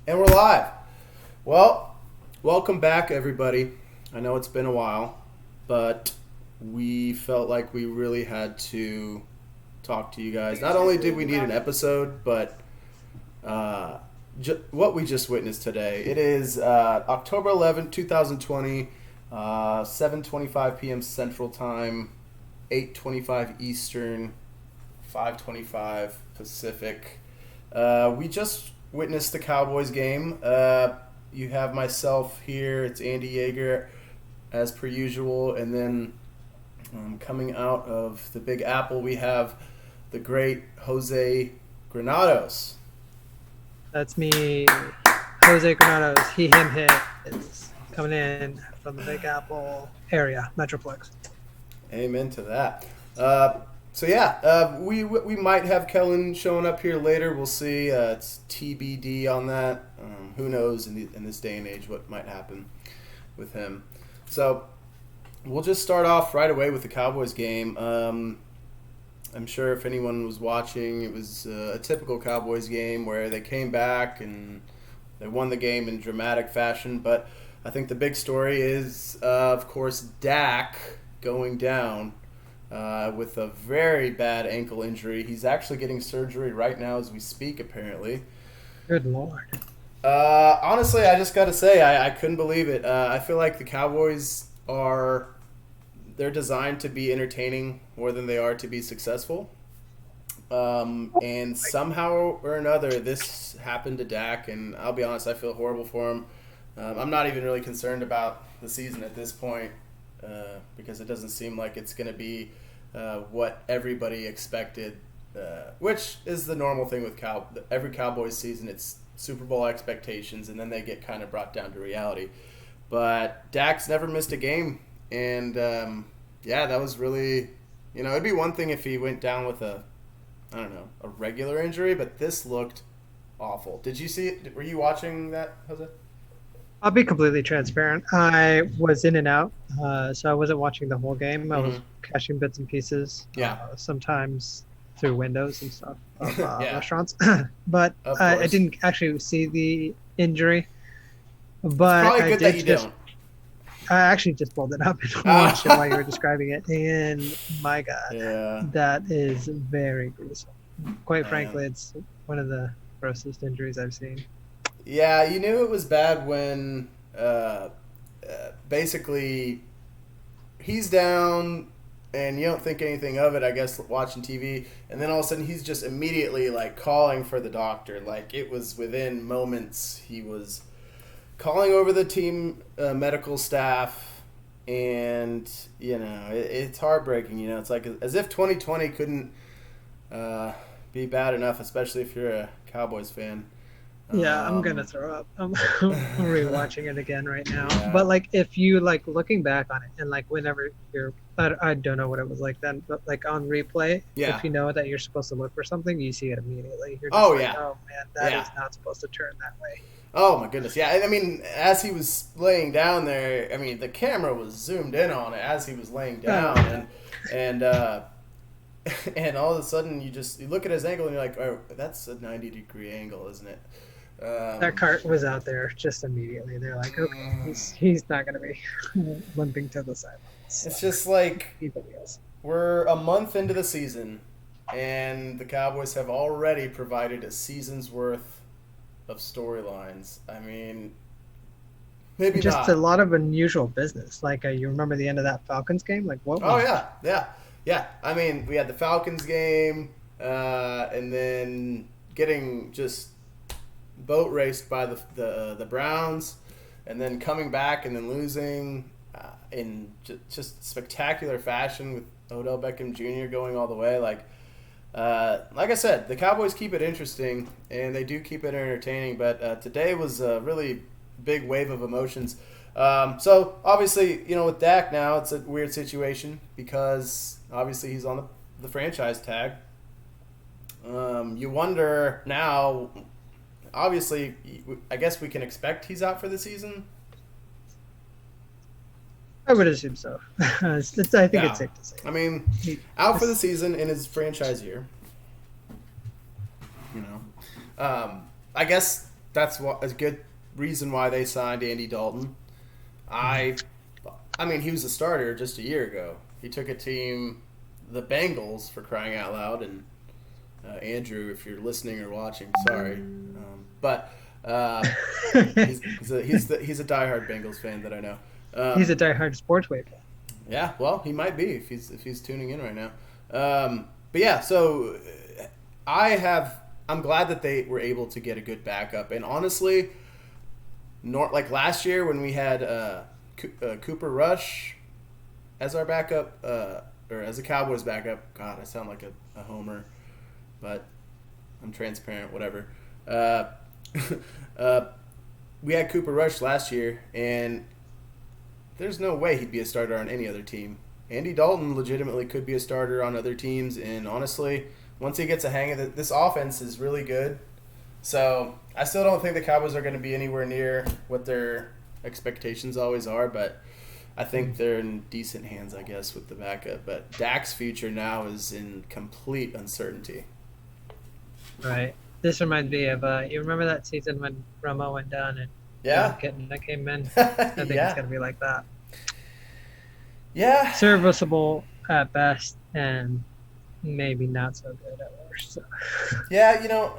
And we're live. Well, welcome back, everybody. I know it's been a while, but we felt like we really had to talk to you guys. Not only did we need an episode, but what we just witnessed today. It is October 11th, 2020, 7:25 p.m. Central Time, 8:25 Eastern, 5:25 Pacific. We just witnessed the Cowboys game. You have myself here. It's Andy Yeager, as per usual, and then coming out of the Big Apple, we have the great Jose Granados. That's me, Jose Granados. He, him, his. Coming in from the Big Apple area, Metroplex. Amen to that. We might have Kellen showing up here later. We'll see. It's TBD on that. Who knows in this day and age what might happen with him. So we'll just start off right away with the Cowboys game. I'm sure if anyone was watching, it was a typical Cowboys game where they came back and they won the game in dramatic fashion. But I think the big story is, of course, Dak going down with a very bad ankle injury. He's actually getting surgery right now as we speak, apparently. Good Lord. Honestly, I just got to say, I couldn't believe it. I feel like the Cowboys they're designed to be entertaining more than they are to be successful. And somehow or another, this happened to Dak, and I'll be honest, I feel horrible for him. I'm not even really concerned about the season at this point because it doesn't seem like it's going to be what everybody expected, which is the normal thing with every Cowboys season. It's Super Bowl expectations, and then they get kind of brought down to reality. But Dak's never missed a game, and that was really, it'd be one thing if he went down with a regular injury, but this looked awful. Did you see it? Were you watching that, Jose? I'll be completely transparent. I was in and out, so I wasn't watching the whole game. I was catching bits and pieces. Sometimes through windows and stuff of restaurants. But I didn't actually see the injury. But it's probably good that you don't. I actually just pulled it up and watched it while you were describing it. And my God, that is very gruesome. Quite frankly, it's one of the grossest injuries I've seen. Yeah, you knew it was bad when basically he's down and you don't think anything of it, I guess, watching TV. And then all of a sudden he's just immediately like calling for the doctor. Like it was within moments he was calling over the team medical staff. And, it's heartbreaking. It's like as if 2020 couldn't be bad enough, especially if you're a Cowboys fan. Yeah, I'm gonna throw up. I'm rewatching it again right now. Yeah. But like, if you like looking back on it, and like whenever I don't know what it was like then, but like on replay, if you know that you're supposed to look for something, you see it immediately. You're just oh man, that is not supposed to turn that way. Oh my goodness, yeah. And I mean, as he was laying down there, I mean, the camera was zoomed in on it as he was laying down, and all of a sudden you look at his ankle and you're like, oh, that's a 90-degree angle, isn't it? That cart was out there just immediately. They're like, okay, he's not going to be limping to the sidelines. It's just like we're a month into the season, and the Cowboys have already provided a season's worth of storylines. I mean, maybe just not. A lot of unusual business. Like, you remember the end of that Falcons game? Like, what? Oh yeah. I mean, we had the Falcons game, and then getting just boat raced by the Browns, and then coming back and then losing in just spectacular fashion with Odell Beckham Jr. going all the way. Like I said, the Cowboys keep it interesting and they do keep it entertaining. But today was a really big wave of emotions. So obviously, with Dak now, it's a weird situation because obviously he's on the franchise tag. You wonder now. Obviously, I guess we can expect he's out for the season. I would assume so. I think it's safe to say. I mean, out for the season in his franchise year. I guess that's a good reason why they signed Andy Dalton. I mean, he was a starter just a year ago. He took a team, the Bengals, for crying out loud, and Andrew, if you're listening or watching, sorry, but he's a diehard Bengals fan that I know. He's a diehard SportsWave fan. Yeah, well, he might be if he's tuning in right now. But yeah, so I'm glad that they were able to get a good backup, and honestly, like last year when we had Cooper Rush as our backup, or as a Cowboys backup. God, I sound like a homer, but I'm transparent, whatever. We had Cooper Rush last year, and there's no way he'd be a starter on any other team. Andy Dalton legitimately could be a starter on other teams, and honestly, once he gets a hang of it, this offense is really good. So I still don't think the Cowboys are going to be anywhere near what their expectations always are, but I think they're in decent hands, I guess, with the backup. But Dak's future now is in complete uncertainty. Right. This reminds me of, you remember that season when Romo went down and that came in? I think it's going to be like that. Yeah. Serviceable at best and maybe not so good at worst. So. Yeah,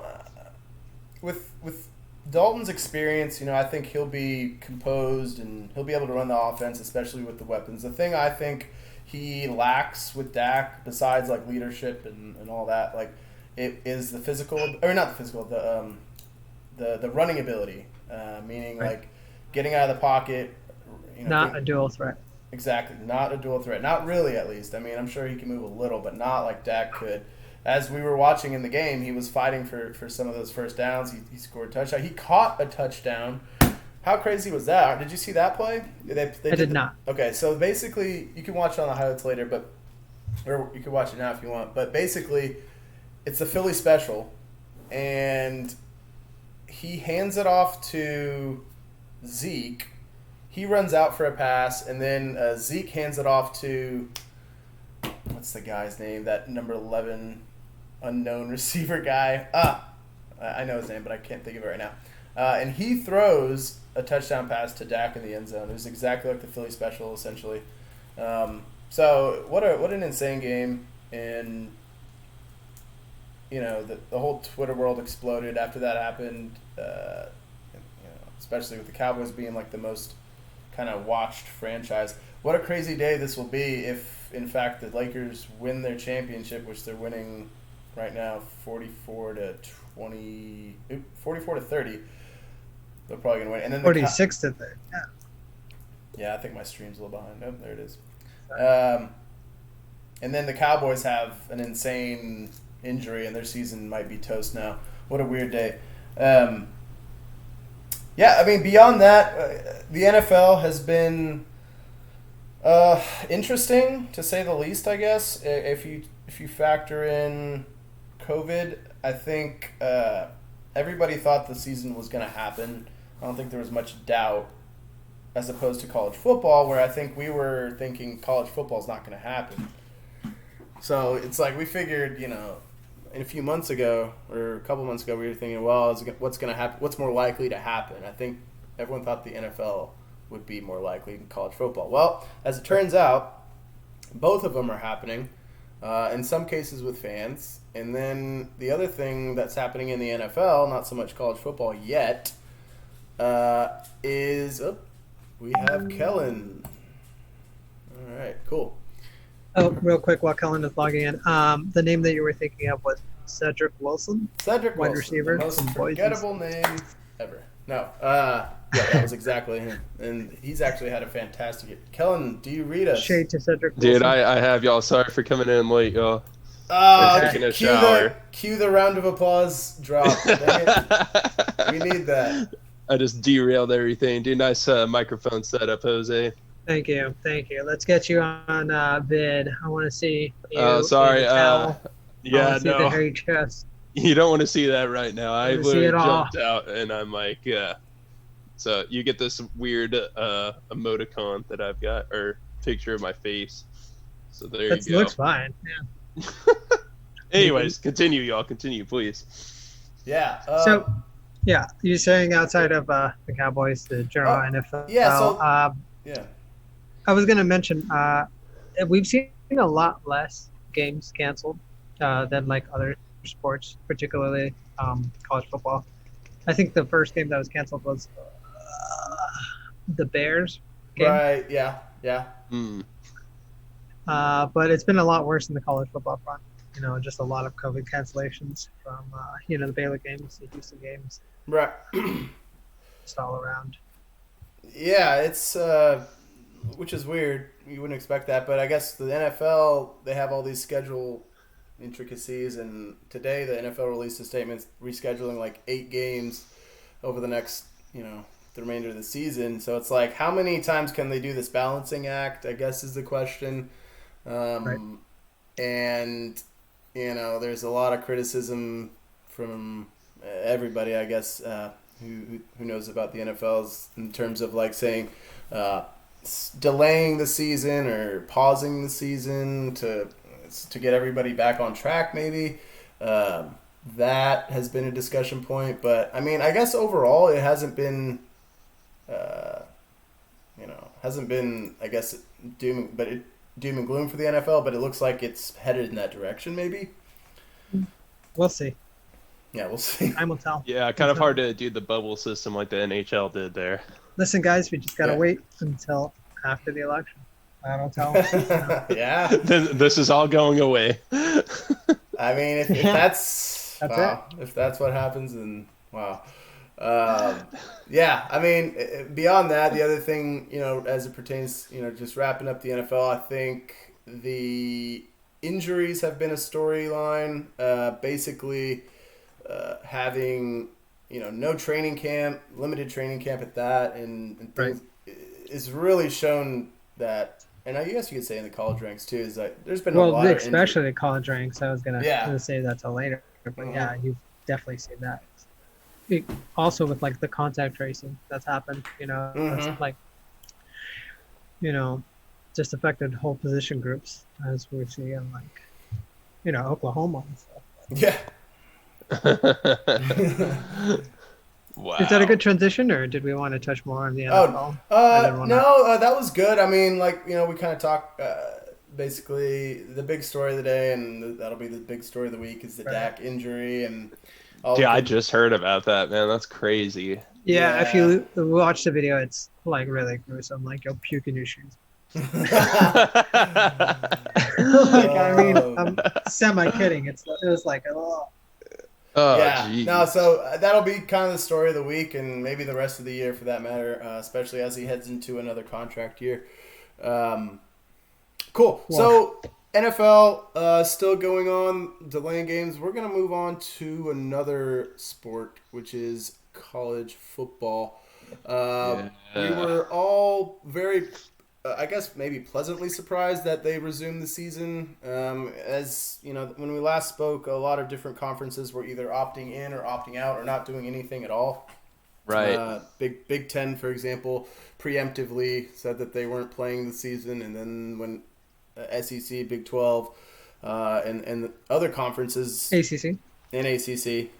with Dalton's experience, I think he'll be composed and he'll be able to run the offense, especially with the weapons. The thing I think he lacks with Dak, besides like leadership and all that, like it is the physical, or not the physical, the running ability, meaning right. Like getting out of the pocket. Not a dual threat. Exactly, not a dual threat. Not really, at least. I mean, I'm sure he can move a little, but not like Dak could. As we were watching in the game, he was fighting for some of those first downs. He scored a touchdown. He caught a touchdown. How crazy was that? Did you see that play? I did not. Okay, so basically, you can watch it on the highlights later, or you can watch it now if you want. But basically, it's a Philly special, and he hands it off to Zeke. He runs out for a pass, and then Zeke hands it off to, what's the guy's name? That number 11 unknown receiver guy. I know his name, but I can't think of it right now. And he throws a touchdown pass to Dak in the end zone. It was exactly like the Philly special, essentially. So what an insane game. And, the whole Twitter world exploded after that happened, especially with the Cowboys being like the most kind of watched franchise. What a crazy day this will be if, in fact, the Lakers win their championship, which they're winning right now 44 to 30. They're probably going to win. And then 46 to 30. Yeah. Yeah, I think my stream's a little behind. Oh, there it is. And then the Cowboys have an insane injury, and their season might be toast now. What a weird day. Yeah, I mean, beyond that, the NFL has been interesting, to say the least, I guess. If you factor in COVID, I think everybody thought the season was going to happen. I don't think there was much doubt, as opposed to college football, where I think we were thinking college football is not going to happen. So it's like we figured, a few months ago or a couple months ago, we were thinking, well, what's going to happen? What's more likely to happen? I think everyone thought the NFL would be more likely than college football. Well, as it turns out, both of them are happening, in some cases with fans. And then the other thing that's happening in the NFL, not so much college football yet, is we have Kellen. All right, cool. Oh, real quick while Kellen is logging in, the name that you were thinking of was Cedric Wilson. Cedric wide Wilson, receiver, the most forgettable name ever. No, yeah, that was exactly him, and he's actually had a fantastic. Kellen, do you read us? Shade to Cedric Wilson. Dude, I have y'all. Sorry for coming in late, y'all. Taking a shower. Cue the round of applause drop. We need that. I just derailed everything. Dude, nice microphone setup, Jose. Thank you. Let's get you on vid. I want to see you. Oh, sorry. Yeah, see the hairy chest. You don't want to see that right now. I literally jumped all. out, and I'm like, yeah. So you get this weird emoticon that I've got, or picture of my face. So there you go. Looks fine. Yeah. Anyways, continue, y'all. Continue, please. Yeah. So Yeah, you're saying outside of the Cowboys, the general NFL. Yeah. So yeah. I was going to mention we've seen a lot less games canceled than like other sports, particularly college football. I think the first game that was canceled was the Bears game. Right. Yeah. Yeah. But it's been a lot worse in the college football front. Just a lot of COVID cancellations from the Baylor games, the Houston games. Right. Just all around. Yeah, it's which is weird. You wouldn't expect that, but I guess the NFL, they have all these schedule intricacies, and today the NFL released a statement rescheduling like 8 games over the next, the remainder of the season. So it's like, how many times can they do this balancing act, I guess is the question. Right. And, there's a lot of criticism from everybody, I guess, who knows about the NFLs in terms of like saying delaying the season or pausing the season to get everybody back on track, maybe. That has been a discussion point, but I mean, I guess overall it hasn't been, I guess, doom and gloom for the NFL, but it looks like it's headed in that direction, maybe. We'll see. Yeah, we'll see. Time will tell. Yeah, kind of hard to do the bubble system like the NHL did there. Listen, guys, we just gotta wait until after the election. That'll tell. Yeah. Then this is all going away. I mean, if that's wow, if that's what happens, then wow. Yeah, I mean, beyond that, the other thing, as it pertains, just wrapping up the NFL, I think the injuries have been a storyline. Basically, having, no training camp, limited training camp at that, and things is really shown that, and I guess you could say in the college ranks too, is that there's been a lot of especially the college ranks. I was gonna say that till later, but yeah, you've definitely seen that. Also with like the contact tracing that's happened, it's like, just affected whole position groups as we see in like, Oklahoma and stuff. Yeah. Wow. Is that a good transition, or did we want to touch more on the NFL? No, that was good. I mean, like, we kind of talked, basically the big story of the day, and that'll be the big story of the week, is the Dak injury. And I just heard about that, man. That's crazy. Yeah, if you watch the video, it's like really gruesome. Like you'll puke in your shoes. I mean, I'm semi-kidding. It was like, oh. Oh, yeah. geez. No, so that'll be kind of the story of the week, and maybe the rest of the year for that matter, especially as he heads into another contract year. Cool. Wow. So NFL still going on, delaying games. We're going to move on to another sport, which is college football. We were all very, I guess, maybe pleasantly surprised that they resumed the season. As when we last spoke, a lot of different conferences were either opting in or opting out or not doing anything at all. Right. Big Ten, for example, preemptively said that they weren't playing the season, and then when SEC, Big 12, and the other conferences, ACC,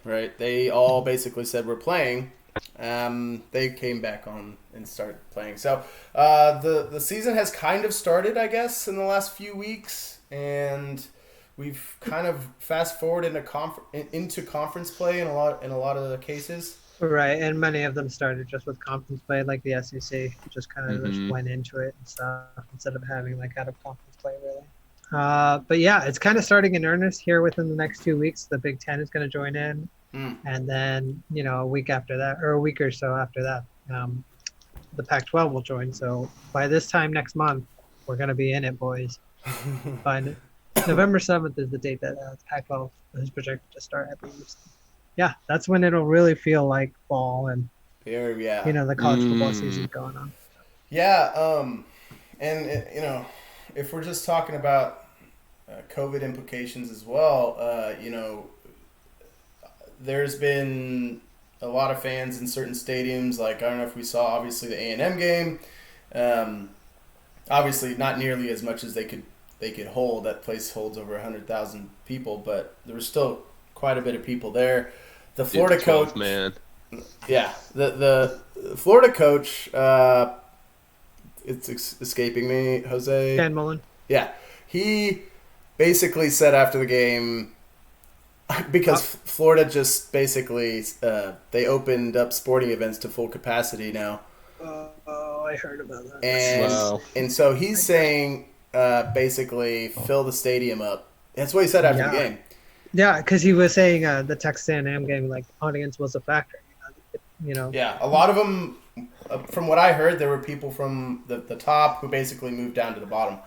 right? They all basically said we're playing. They came back on and started playing. So the season has kind of started, I guess, in the last few weeks, and we've kind of fast forward into conference play in a lot of the cases. Right, and many of them started just with conference play, like the SEC, just kind of just went into it and stuff instead of having like out of conference play, really. But yeah, it's kind of starting in earnest here within the next 2 weeks. The Big Ten is going to join in. And then, a week after that, or a week or so after that, the Pac-12 will join. So by this time next month, we're going to be in it, boys. By November 7th is the date that Pac-12 is projected to start, I believe. Yeah, that's when it'll really feel like fall and, the college football season going on. Yeah, and, if we're just talking about COVID implications as well, there's been a lot of fans in certain stadiums. Like, I don't know if we saw, obviously, the A&M game. Obviously, not nearly as much as they could hold. That place holds over 100,000 people, but there was still quite a bit of people there. The Florida coach, man. Yeah, the Florida coach, it's escaping me, Jose. Dan Mullen. Yeah, he basically said after the game, because Florida just basically they opened up sporting events to full capacity now. Oh, I heard about that. And so he's saying basically fill the stadium up. That's what he said after the game. Yeah, because he was saying the Texas A&M game, like, audience was a factor. You know. Yeah, a lot of them, from what I heard, there were people from the top who basically moved down to the bottom.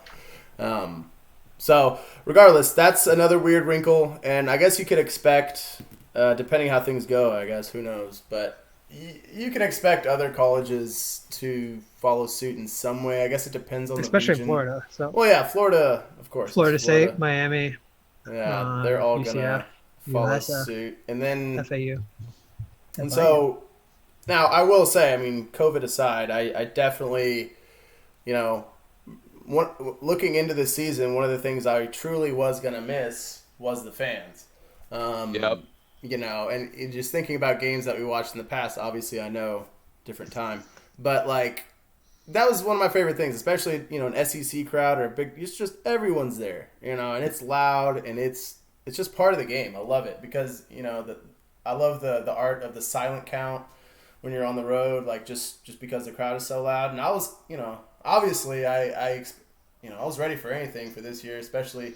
So regardless, that's another weird wrinkle, and I guess you could expect, depending how things go, I guess, who knows, but you can expect other colleges to follow suit in some way. I guess it depends on especially the region. Florida. So. Well, yeah, Florida, of course. Florida State, Miami. Yeah, they're all UCF, gonna follow USF, suit, and then FAU. And so, now I will say, I mean, COVID aside, I definitely, looking into the season, one of the things I truly was gonna miss was the fans. Yep. And just thinking about games that we watched in the past, obviously I know different time, but like that was one of my favorite things, especially an SEC crowd or a big. It's just everyone's there, and it's loud and it's just part of the game. I love it because I love the art of the silent count when you're on the road, like just because the crowd is so loud. And I was, obviously I was ready for anything for this year, especially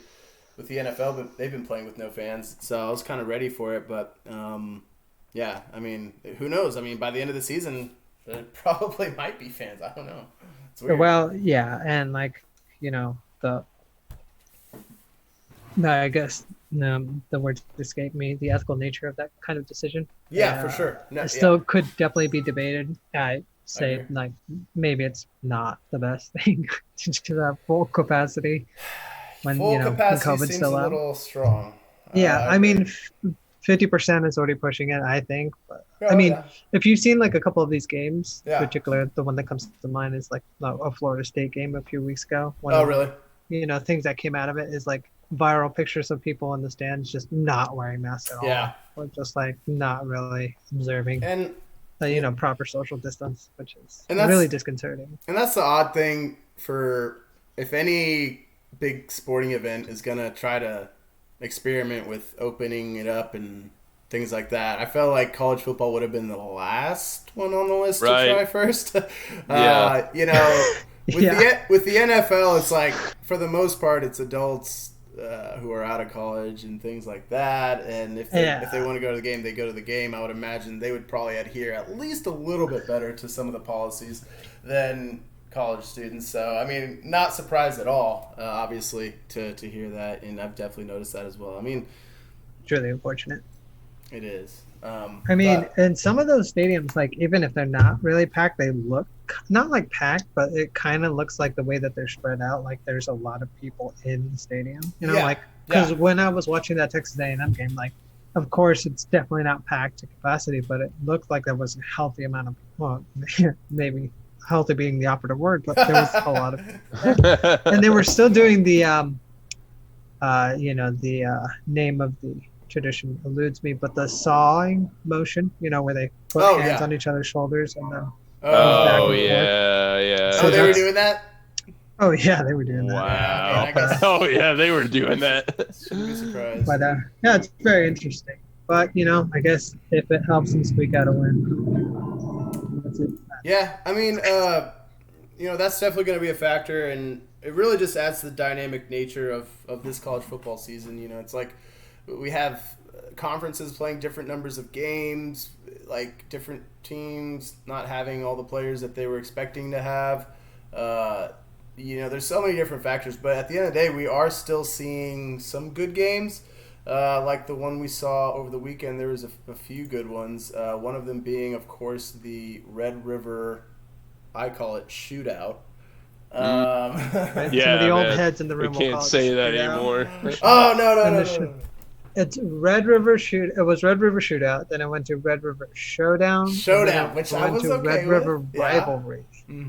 with the NFL, but they've been playing with no fans, so I was kind of ready for it. But yeah, I mean, who knows? I mean, by the end of the season, there probably might be fans. I don't know. It's weird. Well, yeah, and I guess the words escape me. The ethical nature of that kind of decision. Yeah, for sure. It still could definitely be debated. I say maybe it's not the best thing to have full capacity when full capacity when COVID's seems still a out. little strong. Yeah, I mean, 50% is already pushing it, I think. But I mean, if you've seen like a couple of these games, particularly the one that comes to mind is like a Florida State game a few weeks ago. Really? Things that came out of it is like viral pictures of people in the stands just not wearing masks at all. Yeah. Or just like not really observing and proper social distance, which is really disconcerting. And that's the odd thing for if any big sporting event is gonna try to experiment with opening it up and things like that. I felt like college football would have been the last one on the list to try first. Yeah. With the NFL, it's like for the most part, it's adults who are out of college and things like that. And if they want to go to the game, they go to the game. I would imagine they would probably adhere at least a little bit better to some of the policies than college students. So, I mean, not surprised at all, obviously, to hear that. And I've definitely noticed that as well. I mean, it's really unfortunate. It is. In some of those stadiums, like even if they're not really packed, they look not like packed, but it kind of looks like the way that they're spread out. Like there's a lot of people in the stadium, because when I was watching that Texas A&M game, like, of course it's definitely not packed to capacity, but it looked like there was a healthy amount of, well, maybe healthy being the operative word, but there was a lot of, and they were still doing the, name of the tradition eludes me, but the sawing motion, where they put hands on each other's shoulders and then yeah. So they were doing that? Oh yeah, they were doing that. Wow. They were doing that. Shouldn't be surprised. But it's very interesting. But I guess if it helps them squeak out a win, that's it. Yeah, I mean, that's definitely going to be a factor, and it really just adds to the dynamic nature of this college football season. It's like we have conferences playing different numbers of games, like different teams not having all the players that they were expecting to have. There's so many different factors, but at the end of the day, we are still seeing some good games. Like the one we saw over the weekend, there was a few good ones. One of them being, of course, the Red River, I call it shootout. Some of the old heads in the room. We can't say that anymore. Oh no. It's Red River Shoot. It was Red River Shootout. Then I went to Red River Showdown, which I was okay Red River with. Rivalry,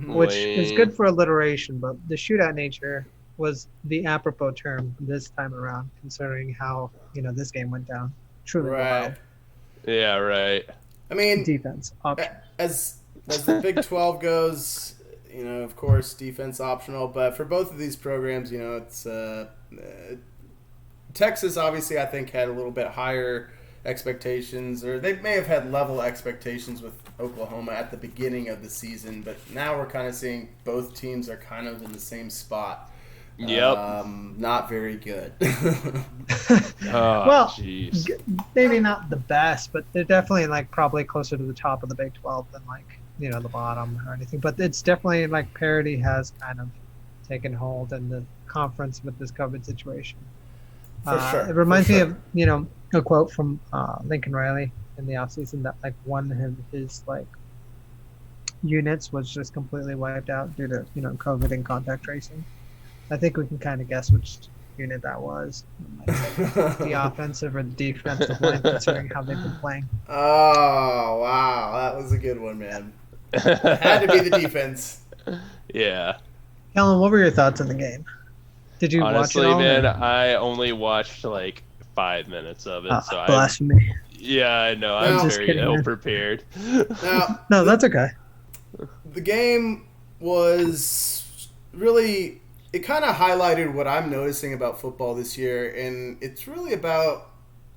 which is good for alliteration, but the shootout nature was the apropos term this time around, considering how this game went down. Truly wild. Yeah, right. I mean, defense option. As the Big 12 goes, of course, defense optional. But for both of these programs, it's Texas. Obviously, I think had a little bit higher expectations, or they may have had level expectations with Oklahoma at the beginning of the season. But now we're kind of seeing both teams are kind of in the same spot. Yep. Not very good. Well, maybe not the best, but they're definitely like probably closer to the top of the Big 12 than like the bottom or anything. But it's definitely like parity has kind of taken hold in the conference with this COVID situation. For sure. It reminds me of a quote from Lincoln Riley in the offseason that like one of his like units was just completely wiped out due to COVID and contact tracing. I think we can kind of guess which unit that was. The offensive or the defensive line, considering how they've been playing. Oh, wow. That was a good one, man. It had to be the defense. Yeah. Kellen, what were your thoughts on the game? Did you Honestly, watch it all? man, I only watched like 5 minutes of it. So blasphemy. I know. I'm very ill-prepared. No, that's okay. The game was really... It kind of highlighted what I'm noticing about football this year, and it's really about...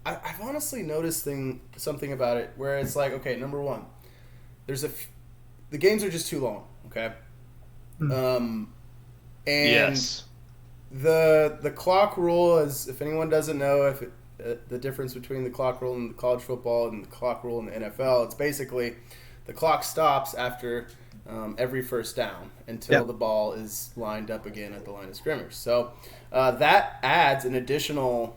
I've honestly noticed something about it where it's like, okay, number one, the games are just too long, okay? And yes. The clock rule is, if anyone doesn't know the difference between the clock rule in college football and the clock rule in the NFL, it's basically the clock stops after... every first down until the ball is lined up again at the line of scrimmage. So that adds an additional,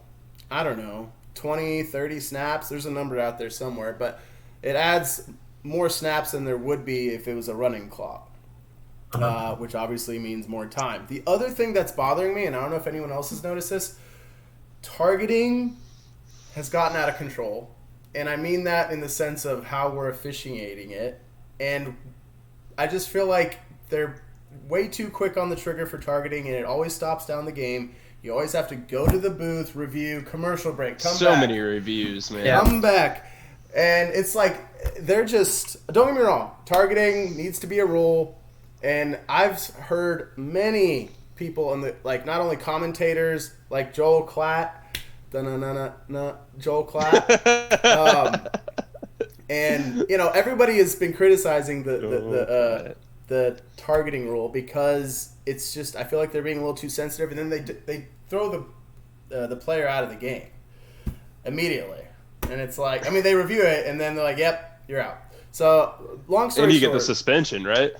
20, 30 snaps. There's a number out there somewhere, but it adds more snaps than there would be if it was a running clock, which obviously means more time. The other thing that's bothering me, and I don't know if anyone else has noticed this, targeting has gotten out of control. And I mean that in the sense of how we're officiating it. And I just feel like they're way too quick on the trigger for targeting, and it always stops down the game. You always have to go to the booth, review, commercial break, come back. So many reviews, man. Come back. And it's like, they're just... Don't get me wrong. Targeting needs to be a rule. And I've heard many people, not only commentators, like Joel Klatt. Joel Klatt. And everybody has been criticizing the targeting rule because it's just, I feel like they're being a little too sensitive, and then they throw the player out of the game immediately, and it's like, they review it and then they're like, "Yep, you're out." So long story short, and you get the suspension, right?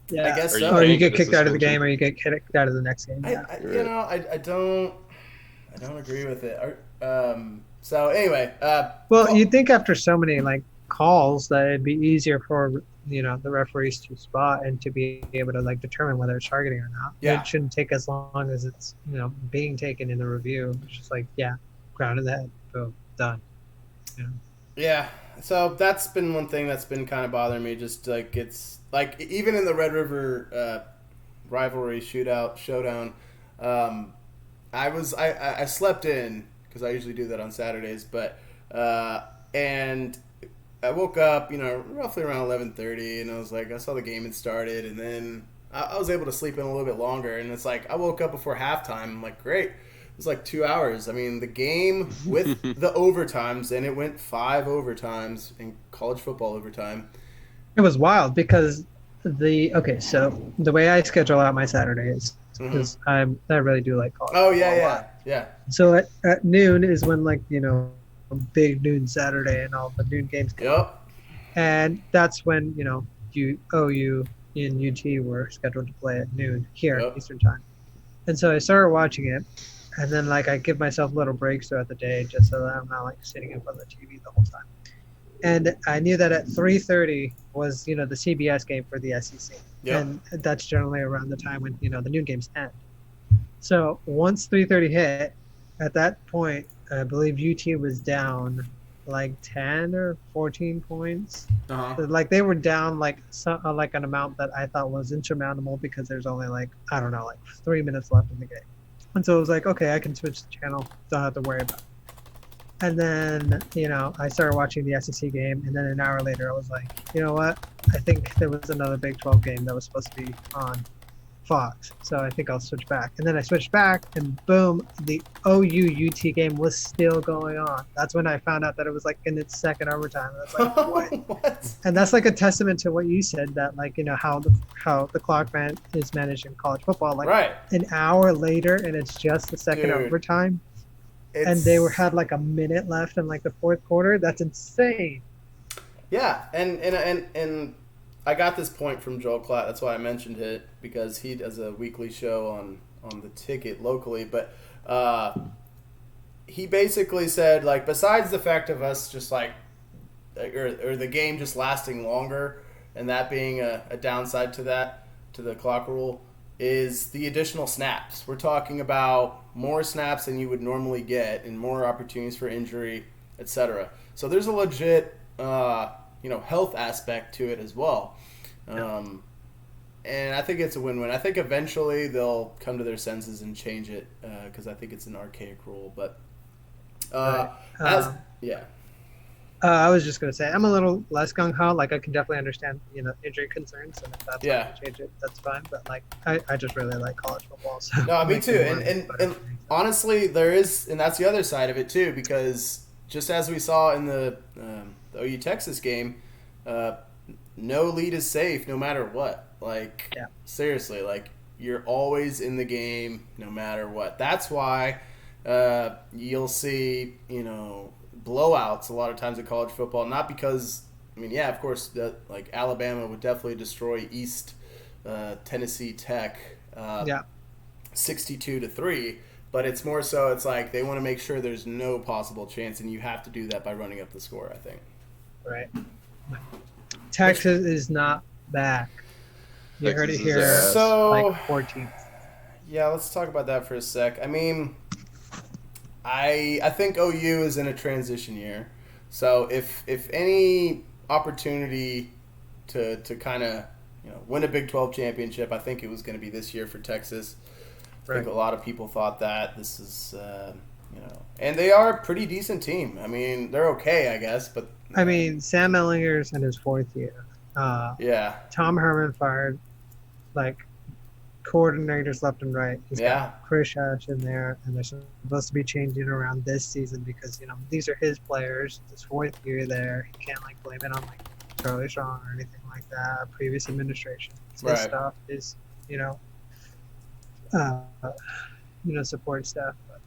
Yeah, I guess so. Or you get kicked out of the game, or you get kicked out of the next game. Yeah. I don't agree with it. So anyway, you'd think after so many calls that it'd be easier for the referees to spot and to be able to determine whether it's targeting or not. Yeah. It shouldn't take as long as it's being taken in the review. It's just ground in the head, boom, done. Yeah. So that's been one thing that's been kind of bothering me. Just it's even in the Red River rivalry showdown, I slept in because I usually do that on Saturdays, but and I woke up, roughly around 11:30, and I saw the game had started, and then I was able to sleep in a little bit longer, and it's I woke up before halftime. I'm like, great. It was 2 hours. The game with the overtimes, and it went 5 overtimes in college football overtime. It was wild because so the way I schedule out my Saturdays, because I really do like college football. Oh, yeah. So at noon is when a big noon Saturday and all the noon games come. Yep. And that's when, OU and UT were scheduled to play at noon here at Eastern Time. And so I started watching it, and then I give myself little breaks throughout the day just so that I'm not sitting in front of the TV the whole time. And I knew that at 3:30 was, the CBS game for the SEC. Yep. And that's generally around the time when, the noon games end. So once 3:30 hit, at that point, I believe UT was down 10 or 14 points. Uh-huh. They were down an amount that I thought was insurmountable because there's only 3 minutes left in the game. And so it was okay, I can switch the channel. Don't have to worry about it. And then, I started watching the SEC game, and then an hour later, I was like, you know what? I think there was another Big 12 game that was supposed to be on Fox, so I think I'll switch back. And then I switched back, and boom, the OU UT game was still going on. That's when I found out that it was like in its second overtime. And I was like, what? What? And that's like a testament to what you said, that like how the clock is managed in college football. Like Right. an hour later, and it's just the second overtime, and they had like a minute left in like the fourth quarter. That's insane. Yeah, and I got this point from Joel Klatt. That's why I mentioned it, because he does a weekly show on the ticket locally. But he basically said, like, besides the fact of us just like, or the game just lasting longer, and that being a downside to the clock rule, is the additional snaps. We're talking about more snaps than you would normally get, and more opportunities for injury, etc. So there's a legit health aspect to it as well. And I think it's a win-win. I think eventually they'll come to their senses and change it, because I think it's an archaic rule. But I was just going to say, I'm a little less gung-ho. Like, I can definitely understand, injury concerns, and if that's why they change it, that's fine. But, like, I just really like college football. So no, me too. And honestly, there is, and that's the other side of it too, because just as we saw in the OU Texas game, no lead is safe no matter what. Like, seriously, like, you're always in the game no matter what. That's why you'll see, blowouts a lot of times in college football. Not because, of course, like Alabama would definitely destroy East Tennessee Tech 62-3. But it's more so, it's like they want to make sure there's no possible chance, and you have to do that by running up the score, I think. Right. Texas is not back. You heard it here. So, like 14th. Yeah, let's talk about that for a sec. I think OU is in a transition year. So if any opportunity to kind of win a Big 12 championship, I think it was going to be this year for Texas. I think a lot of people thought that this is and they are a pretty decent team. They're okay, I guess, but Sam Ellinger's in his fourth year. Tom Herman fired like coordinators left and right. He's got Chris Hatch in there, and they're supposed to be changing around this season because these are his players. His fourth year there, he can't like blame it on like Charlie Strong or anything like that. Previous administration, his stuff is support staff. But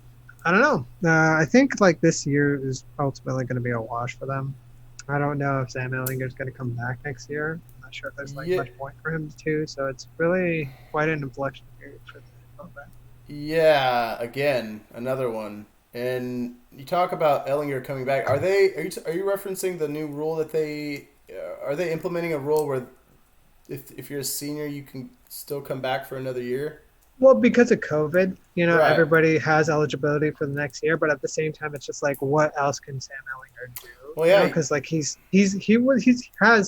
I don't know. I think like this year is ultimately going to be a wash for them. I don't know if Sam Ellinger's going to come back next year. I'm not sure if there's like much point for him too. So it's really quite an inflection period for the program. Yeah, again, another one. And you talk about Ellinger coming back. Are you referencing the new rule that are they implementing a rule where if you're a senior you can still come back for another year? Well, because of COVID, everybody has eligibility for the next year, but at the same time, it's just like, what else can Sam Ellinger do? Well, yeah, because like he has,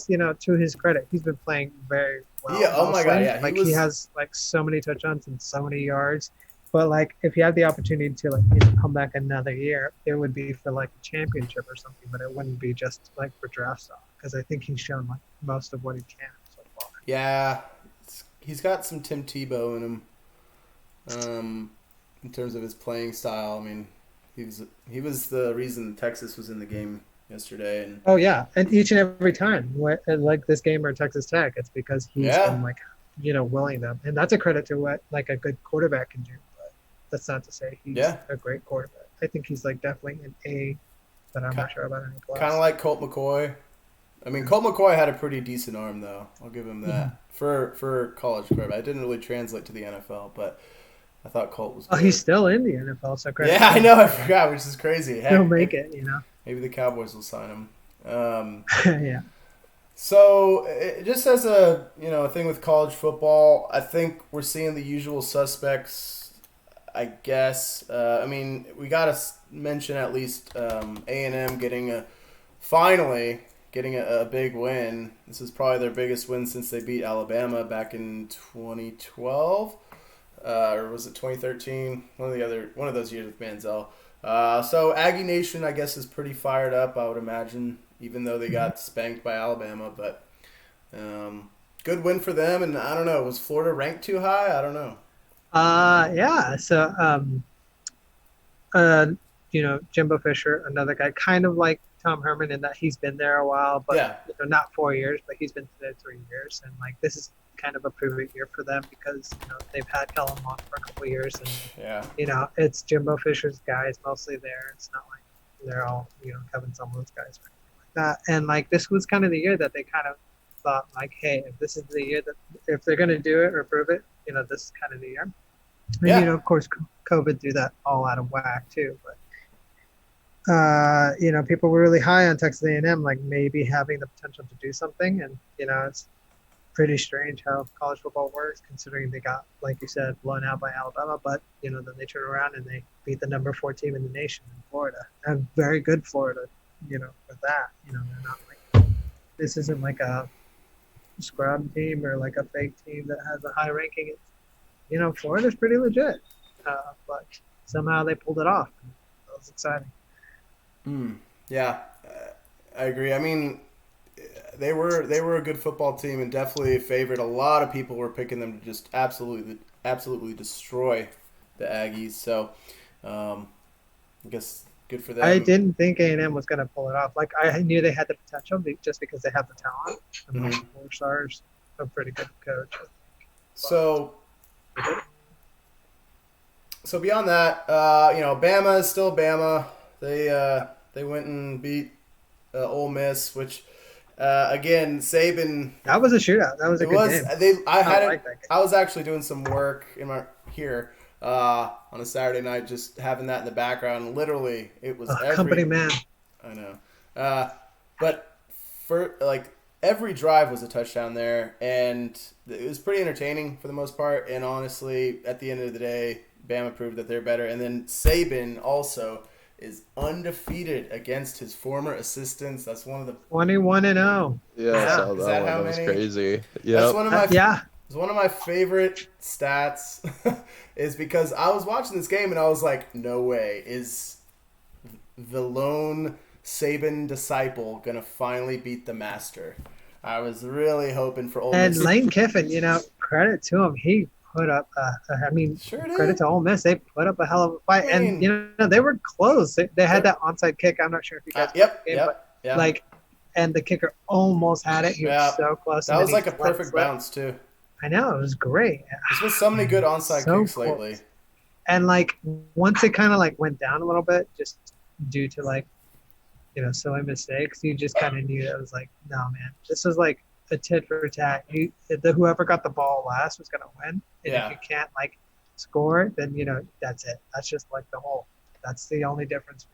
to his credit, he's been playing very well. Yeah, oh my God, yeah, he has like so many touchdowns and so many yards. But like, if you had the opportunity to like come back another year, it would be for like a championship or something, but it wouldn't be just like for draft stock, because I think he's shown like most of what he can so far. Yeah, he's got some Tim Tebow in him. In terms of his playing style, he was the reason Texas was in the game yesterday. And and each and every time, like this game or Texas Tech, it's because he's been like, willing them, and that's a credit to what like a good quarterback can do. But that's not to say he's a great quarterback. I think he's like definitely an A, but I'm not sure about any plus. Kind of like Colt McCoy. Colt McCoy had a pretty decent arm, though. I'll give him that for college quarterback. It didn't really translate to the NFL, but I thought Colt was good. Oh, he's still in the NFL, so credit. Yeah, I know. I forgot, which is crazy. He'll make it, Maybe the Cowboys will sign him. Yeah. So, just as a thing with college football, I think we're seeing the usual suspects, I guess. We got to mention at least A&M finally getting a big win. This is probably their biggest win since they beat Alabama back in 2012. Or was it 2013? One of those years with Manziel. So Aggie Nation, I guess, is pretty fired up, I would imagine, even though they got spanked by Alabama. But good win for them. And I don't know, was Florida ranked too high? I don't know. Yeah. So, Jimbo Fisher, another guy, kind of like Tom Herman in that he's been there a while, but Yeah. Not 4 years, but he's been there 3 years. And like this is kind of a prove-it year for them because they've had Kellen Mond for a couple of years, and it's Jimbo Fisher's guys mostly there. It's not like they're all Kevin Sumlin's guys or anything like that. And like this was kind of the year that they kind of thought like, hey, if this is the year that if they're going to do it or prove it, this is kind of the year. And of course, COVID threw that all out of whack too, but. People were really high on Texas A&M, like maybe having the potential to do something. And, it's pretty strange how college football works, considering they got, like you said, blown out by Alabama. But, then they turn around and they beat the number 4 team in the nation in Florida. And very good Florida, with that. They're not like – this isn't like a scrub team or like a fake team that has a high ranking. It's, Florida's pretty legit. But somehow they pulled it off. That was exciting. Yeah, I agree. I mean, they were a good football team and definitely a favorite. A lot of people were picking them to just absolutely destroy the Aggies. So, I guess good for them. I didn't think A&M was going to pull it off. Like I knew they had the potential just because they have the talent. And like 4 stars, a pretty good coach. So beyond that, Bama is still Bama. They went and beat Ole Miss, which again Saban. That was a shootout. That was a good game. I was actually doing some work here on a Saturday night, just having that in the background. Literally, it was company man. I know, but for every drive was a touchdown there, and it was pretty entertaining for the most part. And honestly, at the end of the day, Bama proved that they're better, and then Saban also is undefeated against his former assistants. That's one of the 21-0. Yeah, I saw that one. That was crazy. Yeah, that's one of my It's one of my favorite stats. Is because I was watching this game and I was like, no way is the lone Saban disciple gonna finally beat the master. I was really hoping for Ole Miss. And Lane Kiffin, credit to him, he put up, credit to Ole Miss. They put up a hell of a fight, and they were close. They had that onside kick. I'm not sure if you guys. And the kicker almost had it. He was so close. That was like a perfect bounce too. I know, it was great. There's been so many good onside kicks lately. And once it kind of went down a little bit, just due to silly mistakes, you just kind of knew that it was no man, this was a tit for tat. Whoever got the ball last was gonna win. And if you can't score, then that's it. That's just the whole. That's the only difference.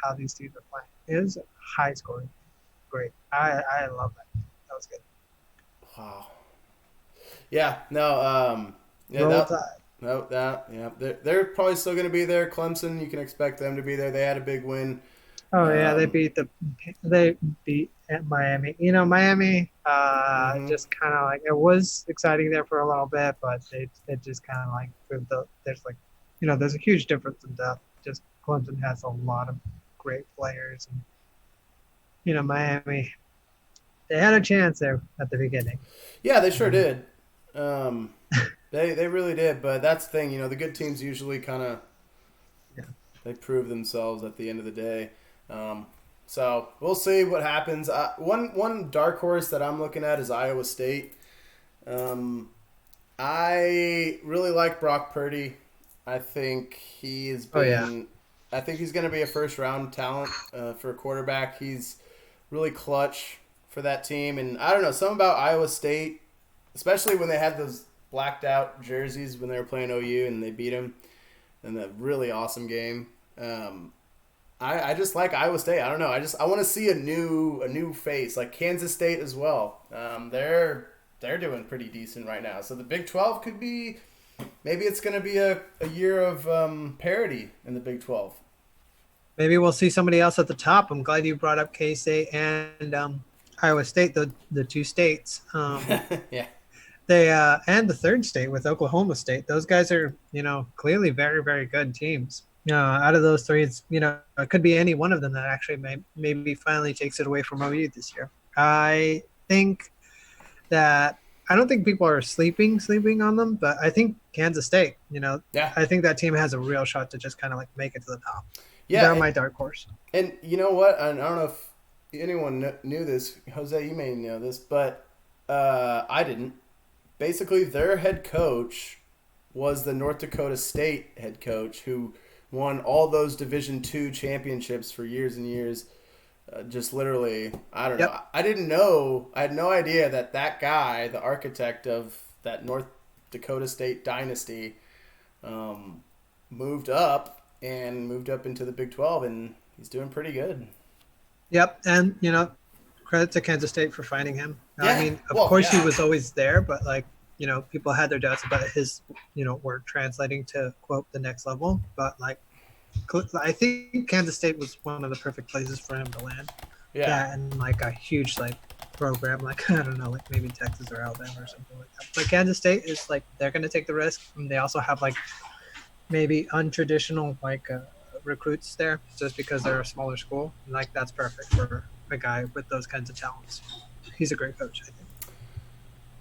How these teams are playing. It was high scoring. Great. I love that. That was good. Wow. Yeah. No. They're probably still gonna be there. Clemson, you can expect them to be there. They had a big win. Oh yeah, they beat Miami. Miami just kind of it was exciting there for a little bit, but it just kind of proved that there's a huge difference in depth. Just Clemson has a lot of great players, and Miami, they had a chance there at the beginning. Yeah, they sure did. They really did, but that's the thing. The good teams usually kind of they prove themselves at the end of the day. So we'll see what happens. One dark horse that I'm looking at is Iowa State. I really like Brock Purdy. I think he's been. I think he's going to be a first round talent for a quarterback. He's really clutch for that team, and I don't know, something about Iowa State, especially when they had those blacked out jerseys when they were playing OU and they beat them in that really awesome game. I just like Iowa State. I don't know. I want to see a new face, like Kansas State as well. They're doing pretty decent right now. So the Big 12 could be, maybe it's going to be a year of parity in the Big 12. Maybe we'll see somebody else at the top. I'm glad you brought up K-State and Iowa State, the two states. Yeah. They and the third state with Oklahoma State. Those guys are, clearly very, very good teams. Out of those three, it's it could be any one of them that actually maybe finally takes it away from OU this year. I think that I don't think people are sleeping on them, but I think Kansas State, Yeah. I think that team has a real shot to just kind of like make it to the top. Yeah. They're my dark horse. And you know what? I don't know if anyone knew this. Jose, you may know this, but I didn't. Basically, their head coach was the North Dakota State head coach who won all those Division II championships for years and years. Just literally, I don't know. I didn't know. I had no idea that guy, the architect of that North Dakota State dynasty, moved up into the Big 12, and he's doing pretty good. Yep, and credit to Kansas State for finding him. Yeah. I mean, of course he was always there, but like people had their doubts about his work translating to quote the next level. But like, I think Kansas State was one of the perfect places for him to land. Yeah, that and like a huge like program, like I don't know, like maybe Texas or Alabama or something like that. But Kansas State is like they're going to take the risk, and they also have like maybe untraditional like recruits there, just because they're a smaller school. And, like that's perfect for a guy with those kinds of talents. He's a great coach, I think.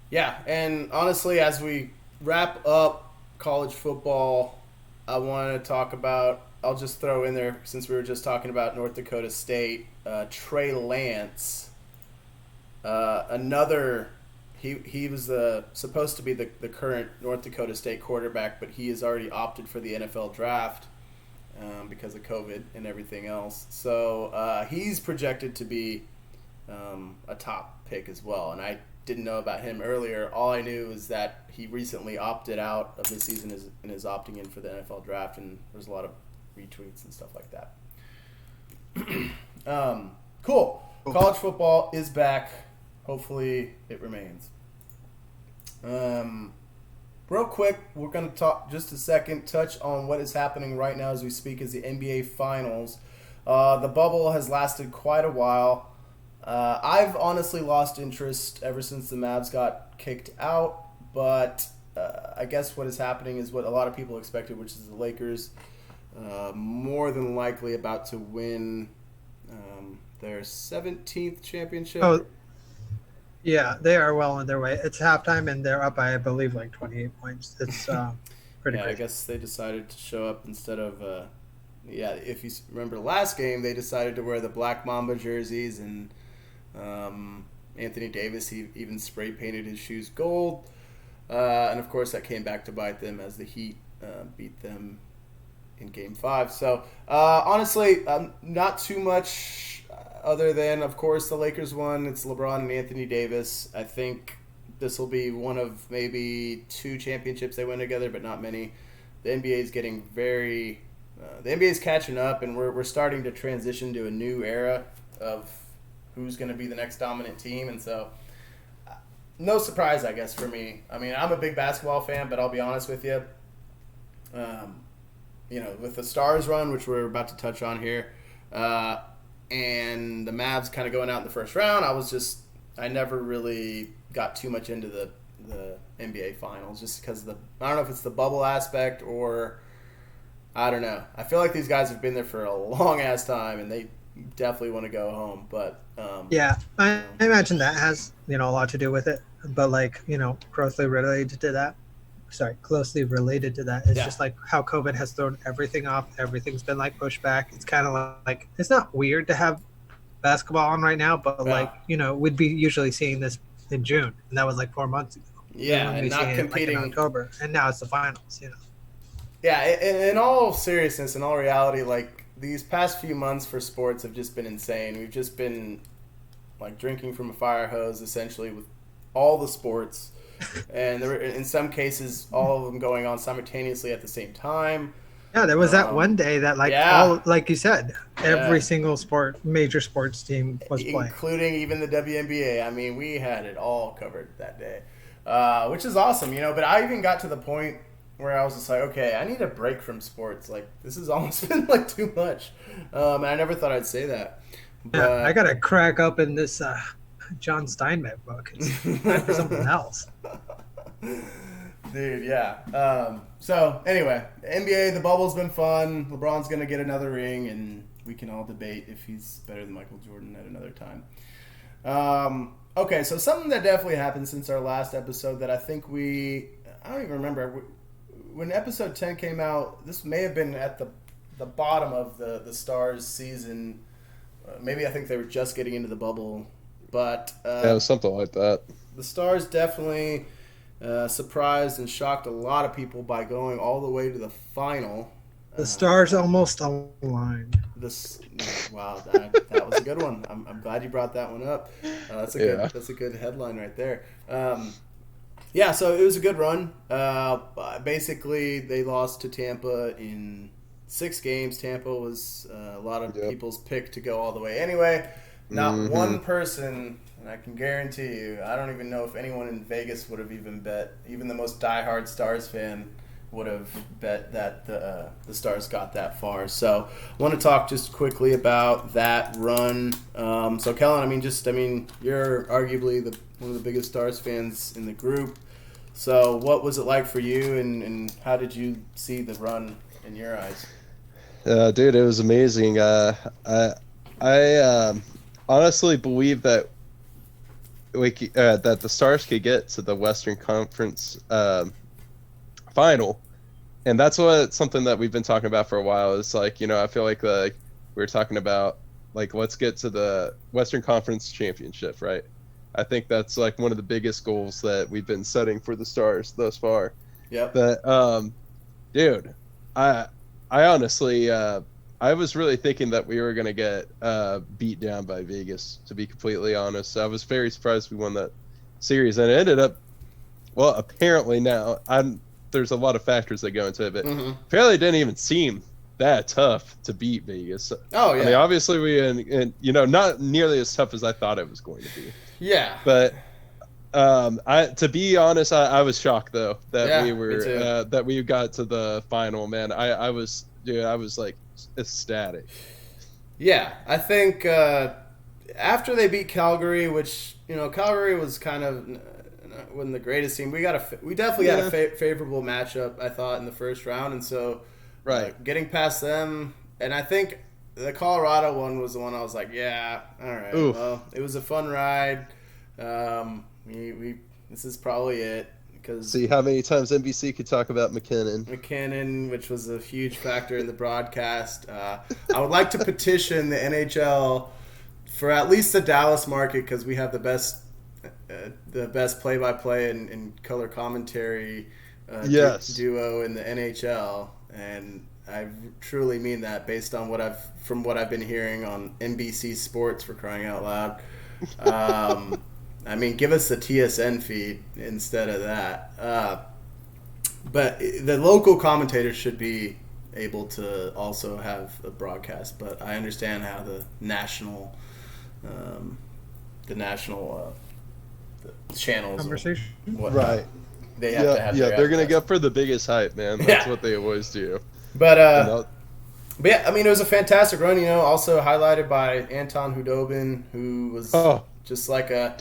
Yeah, and honestly, as we wrap up college football, I want to talk about. I'll just throw in there, since we were just talking about North Dakota State, Trey Lance. Another, he was supposed to be the current North Dakota State quarterback, but he has already opted for the NFL draft because of COVID and everything else. So he's projected to be a top pick as well, and I didn't know about him earlier. All I knew is that he recently opted out of the season and is opting in for the NFL draft, and there's a lot of retweets and stuff like that. Cool. College football is back. Hopefully it remains. Real quick, we're going to talk just a second, touch on what is happening right now as we speak as the NBA Finals. The bubble has lasted quite a while. I've honestly lost interest ever since the Mavs got kicked out, but I guess what is happening is what a lot of people expected, which is the Lakers more than likely about to win their 17th championship. Oh, yeah, they are well on their way. It's halftime, and they're up by, I believe, like 28 points. It's pretty Yeah, crazy. I guess they decided to show up instead of if you remember last game, they decided to wear the Black Mamba jerseys, and Anthony Davis, he even spray painted his shoes gold. And of course, that came back to bite them as the Heat beat them in Game 5. So, honestly, not too much other than, of course, the Lakers won. It's LeBron and Anthony Davis. I think this will be one of maybe 2 championships they win together, but not many. The NBA is getting the NBA is catching up, and we're starting to transition to a new era of who's going to be the next dominant team. And so, no surprise, I guess, for me. I mean, I'm a big basketball fan, but I'll be honest with you. With the Stars run, which we're about to touch on here, and the Mavs kind of going out in the first round, I never really got too much into the NBA Finals just because I don't know if it's the bubble aspect or I don't know. I feel like these guys have been there for a long ass time and they definitely want to go home. But yeah, I imagine that has a lot to do with it. But like closely related to that is just like how COVID has thrown everything off. Everything's been like pushed back. It's kind of like it's not weird to have basketball on right now, but we'd be usually seeing this in June, and that was like 4 months ago. Yeah, and not competing in October, and now it's the finals. Yeah, in all seriousness, in all reality, like these past few months for sports have just been insane. We've just been like drinking from a fire hose, essentially, with all the sports. And there were, in some cases, all of them going on simultaneously at the same time. Yeah, there was that one day that, all, like you said, every single major sports team was playing. Including even the WNBA. I mean, we had it all covered that day, which is awesome, But I even got to the point where I was just like, okay, I need a break from sports. Like, this has almost been, like, too much. And I never thought I'd say that. But, yeah, I got to crack up in this John Steinbeck book. It's time for something else. Dude, yeah. So anyway, NBA, the bubble's been fun. LeBron's gonna get another ring, and we can all debate if he's better than Michael Jordan at another time. Okay, so something that definitely happened since our last episode that I think I don't even remember. When episode 10 came out, this may have been at the bottom of the Stars season. Maybe I think they were just getting into the bubble. But yeah, it was something like that. The Stars definitely surprised and shocked a lot of people by going all the way to the final. The stars almost aligned. Wow, that was a good one. I'm glad you brought that one up. That's a good headline right there. Yeah, so it was a good run. Basically, they lost to Tampa in 6 games. Tampa was a lot of people's pick to go all the way anyway. Not one person, and I can guarantee you, I don't even know if anyone in Vegas would have even bet, even the most diehard Stars fan would have bet that the Stars got that far. So I want to talk just quickly about that run. So Kellen, you're arguably one of the biggest Stars fans in the group. So what was it like for you, and how did you see the run in your eyes? Dude, it was amazing. I honestly believe that that the Stars could get to the Western Conference final, and that's something that we've been talking about for a while. It's like, I feel like we were talking about, like, let's get to the Western Conference championship, right? I think that's like one of the biggest goals that we've been setting for the Stars thus far. Yeah. But dude, I honestly I was really thinking that we were gonna get beat down by Vegas, to be completely honest. I was very surprised we won that series, and it ended up, well, apparently now there's a lot of factors that go into it, but apparently it didn't even seem that tough to beat Vegas. Oh yeah. I mean, obviously and not nearly as tough as I thought it was going to be. Yeah. But to be honest, I was shocked though that we got to the final. Man, I was like ecstatic. Yeah, I think after they beat Calgary, which Calgary was kind of wasn't the greatest team. We definitely had a favorable matchup, I thought, in the first round, and so getting past them, and I think the Colorado one was the one I was like, yeah, all right, oof. Well, it was a fun ride. This is probably it. See how many times NBC could talk about McKinnon, which was a huge factor in the broadcast. I would like to petition the NHL for at least the Dallas market, because we have the best play-by-play and color commentary duo in the NHL, and I truly mean that based on what I've been hearing on NBC Sports, for crying out loud. Give us the TSN feed instead of that. But the local commentators should be able to also have a broadcast. But I understand how the national channels, conversation, right? They have to have. Yeah, they're gonna go for the biggest hype, man. That's what they always do. But yeah, it was a fantastic run. Also highlighted by Anton Hudobin, who was just like a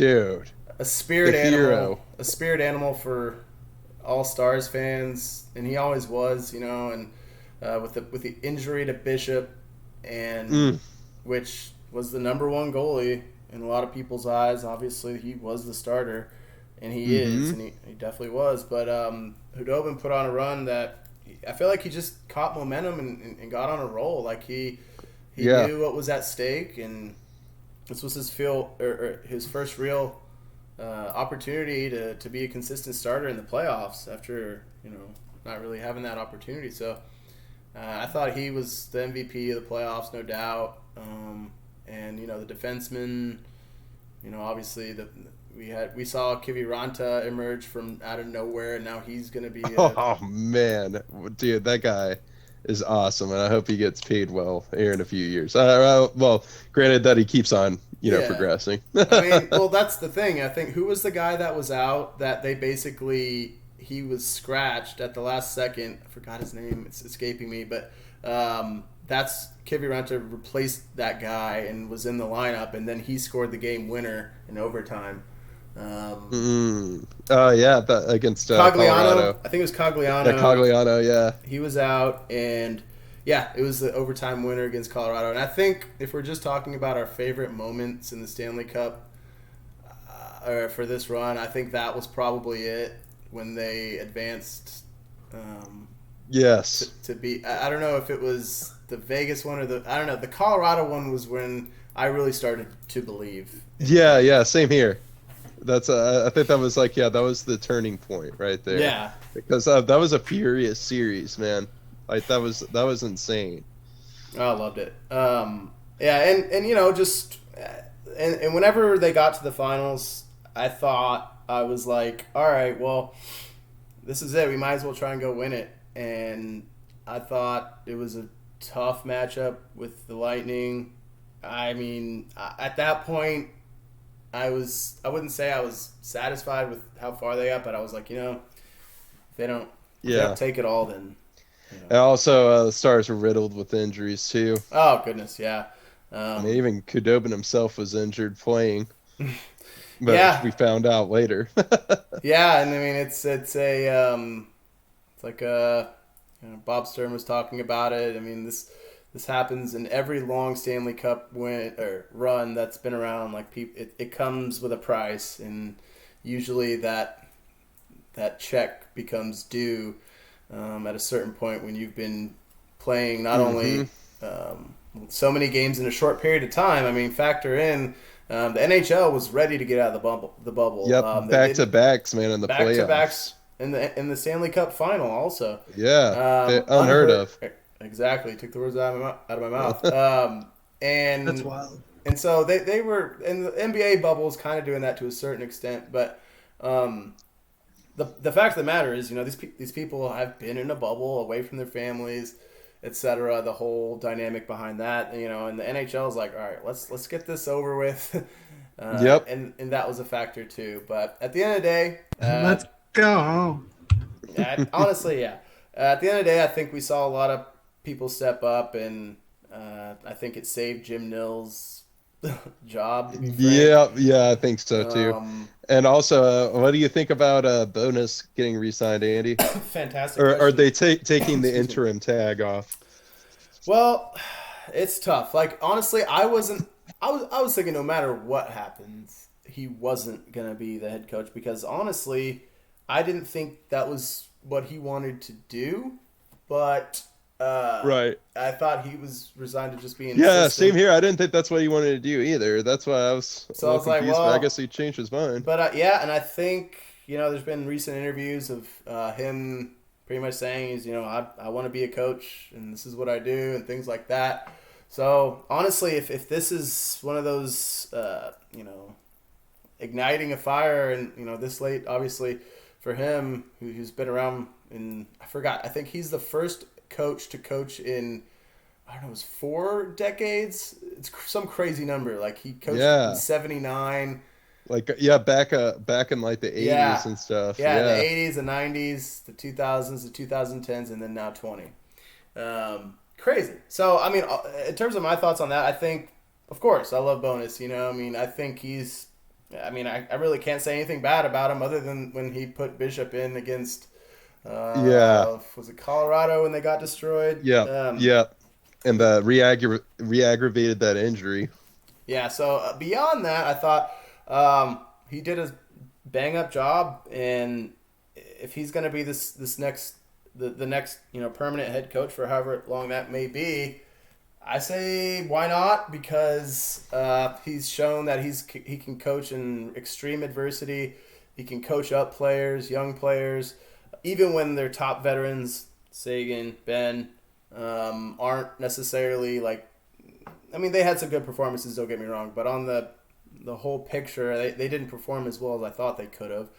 spirit animal, hero. A spirit animal for all Stars fans, and he always was. And with the injury to Bishop, and which was the number one goalie in a lot of people's eyes. Obviously, he was the starter, and he is, and he definitely was. But Hudobin put on a run that I feel like he just caught momentum and got on a roll. Like he knew what was at stake, and this was his first real opportunity to be a consistent starter in the playoffs after not really having that opportunity. So I thought he was the MVP of the playoffs, no doubt. And the defenseman, obviously we saw Kiviranta emerge from out of nowhere, and now he's going to be. Oh man, dude, that guy is awesome, and I hope he gets paid well here in a few years. Well, granted that he keeps on, progressing. Well, that's the thing. I think, who was the guy that was out that they basically, he was scratched at the last second. I forgot his name. It's escaping me, but that's Kiviranta replaced that guy and was in the lineup, and then he scored the game winner in overtime. Oh yeah, against Cogliano, Colorado. I think it was Yeah, Cogliano. Cogliano. Yeah. He was out, and yeah, it was the overtime winner against Colorado. And I think if we're just talking about our favorite moments in the Stanley Cup or for this run, I think that was probably it when they advanced. Yes. To be, I don't know if it was the Vegas one or I don't know. The Colorado one was when I really started to believe. Yeah, yeah, same here. That's I think that was like that was the turning point right there. Yeah, because that was a furious series, man. Like that was insane. I loved it. Yeah, and just and whenever they got to the finals, I thought I was like, all right, well, this is it. We might as well try and go win it. And I thought it was a tough matchup with the Lightning. I mean, at that point, I wouldn't say I was satisfied with how far they got, but I was like, if they don't take it all, then. And also, the Stars were riddled with injuries too. Oh goodness, yeah. I mean, even Khudobin himself was injured playing, but we found out later. Yeah, and I mean, it's like Bob Stern was talking about it. I mean, this happens in every long Stanley Cup win or run that's been around. Like it comes with a price, and usually that check becomes due at a certain point when you've been playing not only so many games in a short period of time. I mean, factor in the NHL was ready to get out of the bubble. Yep, back to backs, man, in the playoffs. Back to backs in the Stanley Cup final also. Yeah, unheard of. Exactly, took the words out of my mouth. And that's wild. And so they were, and the NBA bubble is kind of doing that to a certain extent. But the fact of the matter is, these people have been in a bubble away from their families, etc. The whole dynamic behind that, and the NHL is like, all right, let's get this over with. Yep. And that was a factor too. But at the end of the day, let's go home. Honestly, yeah. At the end of the day, I think we saw a lot of people step up, and I think it saved Jim Nill's job. To be frank. Yeah, I think so too. And also, what do you think about Bonus getting re-signed, Andy? Fantastic. Or are they taking the interim tag off? Well, it's tough. Like honestly, I was thinking no matter what happens, he wasn't gonna be the head coach because honestly, I didn't think that was what he wanted to do, but right. I thought he was resigned to just being same here. I didn't think that's what he wanted to do either. That's why I was so I was like, well, but I guess he changed his mind. But and I think there's been recent interviews of him pretty much saying he's I want to be a coach and this is what I do and things like that. So honestly, if this is one of those igniting a fire and this late, obviously for him who's been around I think he's the first coach to coach in I don't know, it was 4 decades. It's some crazy number. Like he coached in 79. Like back in like the 80s and stuff. Yeah, the 80s, the 90s, the 2000s, the 2010s, and then now 20. Crazy. So I mean, in terms of my thoughts on that, I think, of course, I love Bonus. I mean, I think he's. I mean, I really can't say anything bad about him other than when he put Bishop in against. Was it Colorado when they got destroyed? Yeah. And re-aggravated that injury. Yeah, so beyond that, I thought he did a bang-up job, and if he's going to be this next the next permanent head coach for however long that may be, I say why not? Because he's shown that he can coach in extreme adversity. He can coach up players, young players, even when they're top veterans. Sagan, Ben. Aren't necessarily like, I mean, they had some good performances, don't get me wrong, but on the whole picture, they didn't perform as well as I thought they could have.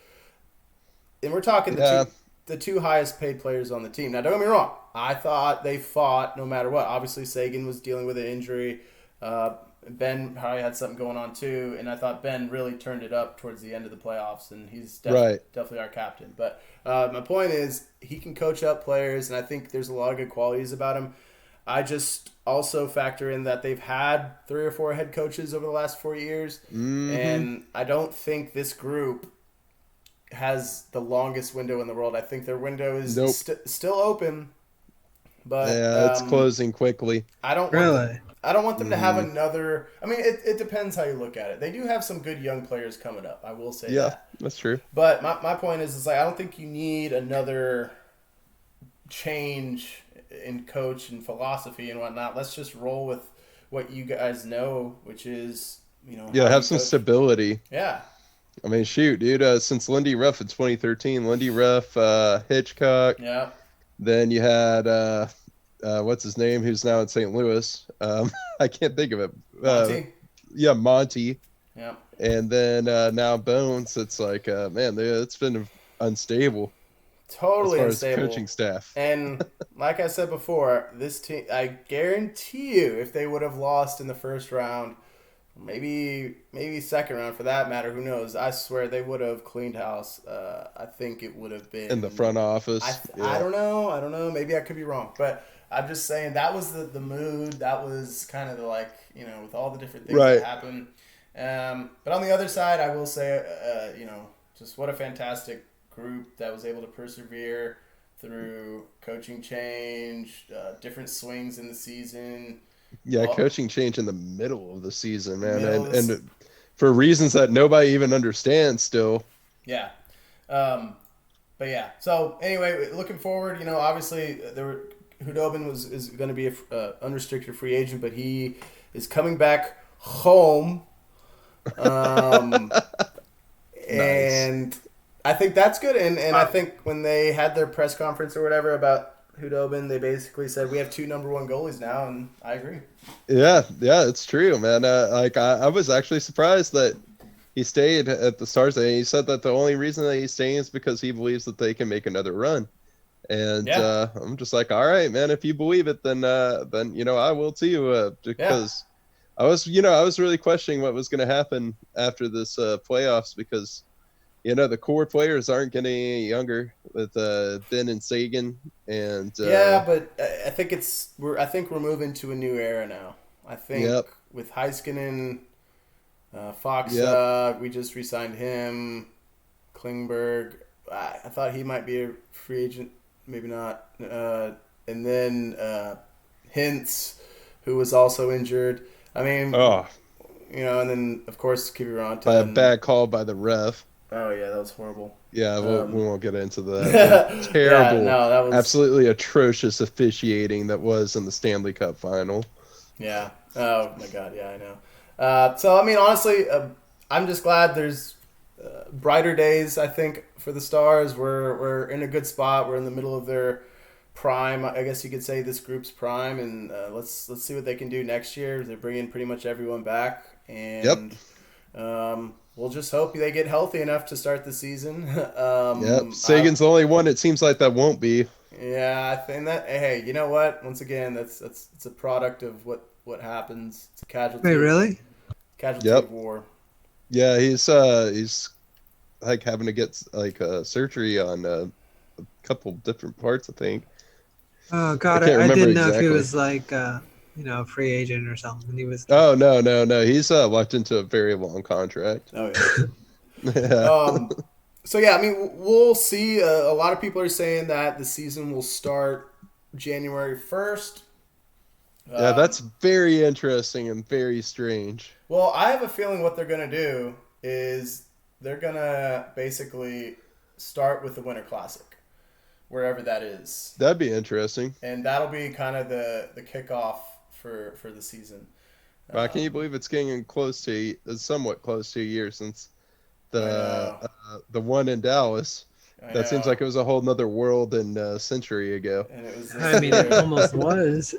And we're talking the two highest paid players on the team. Now, don't get me wrong, I thought they fought no matter what. Obviously, Sagan was dealing with an injury. Ben probably had something going on too, and I thought Ben really turned it up towards the end of the playoffs, and he's definitely our captain. But my point is, he can coach up players, and I think there's a lot of good qualities about him. I just also factor in that they've had 3 or 4 head coaches over the last 4 years, and I don't think this group has the longest window in the world. I think their window is still open, but it's closing quickly. I don't want them to have another. I mean, it depends how you look at it. They do have some good young players coming up. I will say that. Yeah, that's true. But my point is like I don't think you need another change in coach and philosophy and whatnot. Let's just roll with what you guys know, which is have some stability. Yeah. I mean, shoot, dude. Since Lindy Ruff in 2013, Lindy Ruff, Hitchcock. Yeah. Then you had what's his name, who's now in St. Louis. I can't think of it. Monty. Yeah, Monty. Yeah. And then now Bones. It's like, man, it's been unstable. Totally as far unstable. As coaching staff. And like I said before, this team, I guarantee you, if they would have lost in the first round, maybe second round for that matter, who knows? I swear they would have cleaned house. I think it would have been in the front office. I don't know. Maybe I could be wrong, but I'm just saying that was the mood. That was kind of the with all the different things that happened. But on the other side, I will say, just what a fantastic group that was able to persevere through coaching change, different swings in the season. Yeah, coaching change in the middle of the season, man, and for reasons that nobody even understands still. Yeah, but yeah. So anyway, looking forward, obviously Hudobin is going to be a unrestricted free agent, but he is coming back home, and I think that's good. And I think when they had their press conference or whatever about Hudobin, they basically said we have 2 number 1 goalies now, and I agree. Yeah, it's true, man. I was actually surprised that he stayed at the Stars. And he said that the only reason that he's staying is because he believes that they can make another run. And I'm just like, all right, man. If you believe it, then I will too. Because I was really questioning what was going to happen after this playoffs because. The core players aren't getting any younger with Ben and Sagan, and but I think we're moving to a new era now. I think with Heiskanen, Fox, we just re-signed him. Klingberg, I thought he might be a free agent, maybe not. And then Hintz, who was also injured. I mean, and then of course Kiviranta. By a bad call by the ref. Oh yeah, that was horrible. Yeah, we won't get into that. Terrible, that was absolutely atrocious officiating that was in the Stanley Cup final. Yeah. Oh my God. Yeah, I know. So I mean, honestly, I'm just glad there's brighter days. I think for the Stars, we're in a good spot. We're in the middle of their prime. I guess you could say this group's prime, and let's see what they can do next year. They're bringing pretty much everyone back, and we'll just hope they get healthy enough to start the season. Sagan's the only one. It seems like that won't be. Yeah, I think that. Hey, you know what? Once again, it's a product of what happens. It's a casualty. Wait, really? Casualty of war. Yeah, he's like having to get surgery on a couple different parts, I think. Oh God, I didn't know if he was like a free agent or something. He was. Oh no. He's locked into a very long contract. Oh yeah. So yeah, I mean, we'll see. A lot of people are saying that the season will start January 1st. Yeah, that's very interesting and very strange. Well, I have a feeling what they're going to do is they're going to basically start with the Winter Classic, wherever that is. That'd be interesting. And that'll be kind of the kickoff for the season. Can you believe it's getting somewhat close to a year since the one in Dallas? That seems like it was a whole nother world and century ago. And it was it almost was.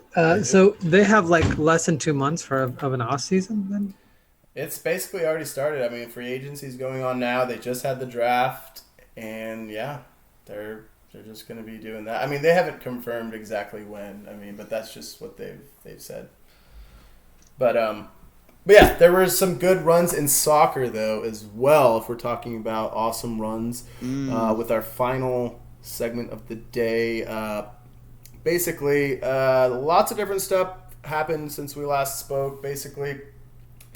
So they have less than 2 months of an off season then? It's basically already started. I mean, free agency is going on now. They just had the draft, and they're just going to be doing that. I mean, they haven't confirmed exactly when. I mean, but that's just what they've said. But yeah, there were some good runs in soccer though as well. If we're talking about awesome runs, with our final segment of the day, basically, lots of different stuff happened since we last spoke. Basically,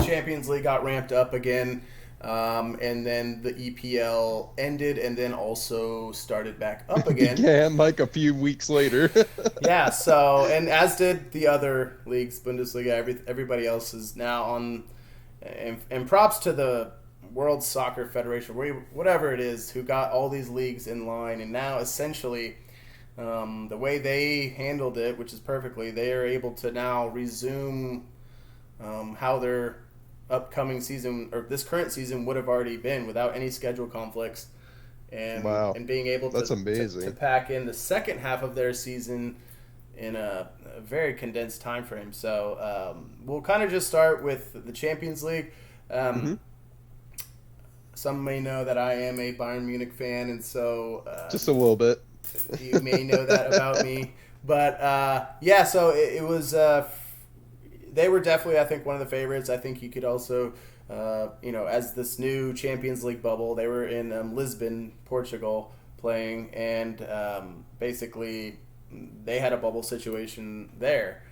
Champions League got ramped up again, and then the EPL ended, and then also started back up again. Began like a few weeks later. Yeah. So, and as did the other leagues, Bundesliga. Everybody else is now on. And props to the World Soccer Federation, whatever it is, who got all these leagues in line, and now essentially. The way they handled it, which is perfectly, they are able to now resume how their upcoming season or this current season would have already been without any schedule conflicts, and wow. and being able That's amazing. to pack in the second half of their season in a very condensed time frame. So we'll kind of just start with the Champions League. Some may know that I am a Bayern Munich fan, and so just a little bit. You may know that about me, but yeah. So it was. They were definitely, I think, one of the favorites. I think you could also, as this new Champions League bubble, they were in Lisbon, Portugal, playing, and basically they had a bubble situation there